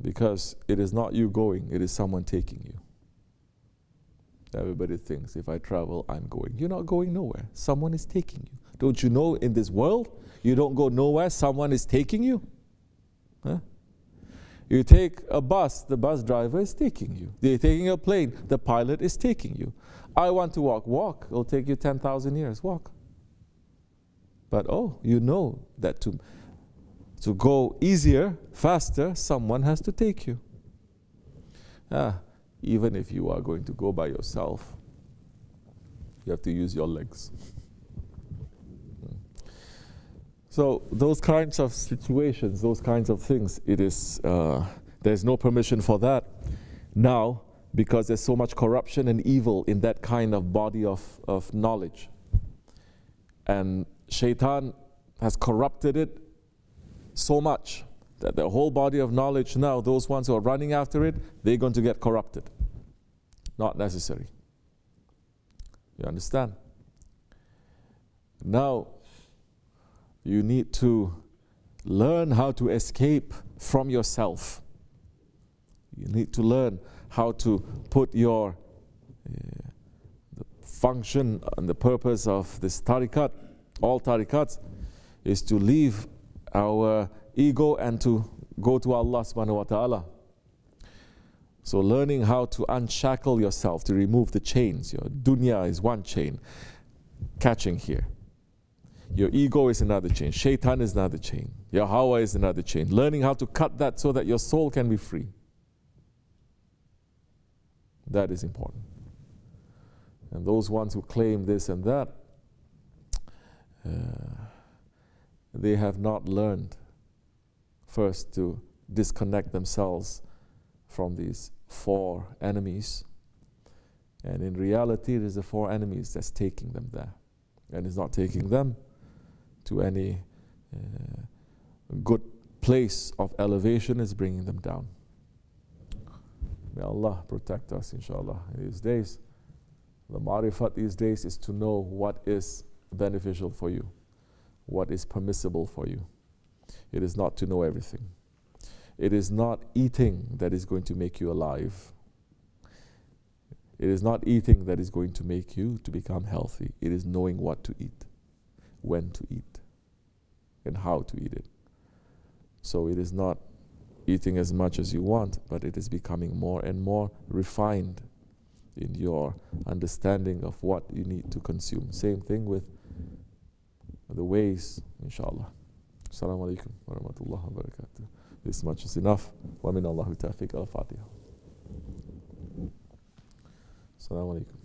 Because it is not you going, it is someone taking you. Everybody thinks, if I travel, I'm going. You're not going nowhere. Someone is taking you. Don't you know in this world, you don't go nowhere, someone is taking you? Huh? You take a bus, the bus driver is taking you. You're taking a plane, the pilot is taking you. I want to walk. It'll take you 10,000 years, walk. But you know that to go easier, faster, someone has to take you. Even if you are going to go by yourself, you have to use your legs. So those kinds of situations, those kinds of things, it is, there's no permission for that now, because there's so much corruption and evil in that kind of body of knowledge. And Shaitan has corrupted it so much that the whole body of knowledge now, those ones who are running after it, they're going to get corrupted. Not necessary. You understand? Now, you need to learn how to escape from yourself. You need to learn how to put your the function and the purpose of this tariqat, all tariqats, is to leave our ego and to go to Allah subhanahu wa ta'ala. So learning how to unshackle yourself, to remove the chains. Your dunya is one chain, catching here. Your ego is another chain. Shaitan is another chain. Your hawa is another chain. Learning how to cut that so that your soul can be free. That is important. And those ones who claim this and that, they have not learned first to disconnect themselves from these four enemies. And in reality, it is the four enemies that's taking them there. And it's not taking them to any good place of elevation, is bringing them down. May Allah protect us, inshallah, in these days. The marifat these days is to know what is beneficial for you, what is permissible for you. It is not to know everything. It is not eating that is going to make you alive. It is not eating that is going to make you to become healthy. It is knowing what to eat, when to eat, and how to eat it. So it is not eating as much as you want, but it is becoming more and more refined in your understanding of what you need to consume. Same thing with the ways, inshallah. Assalamu alaikum wa rahmatullahi wa barakatuh. This much is enough. Wa min Allahu tawfiq al-Fatiha. Assalamu alaikum.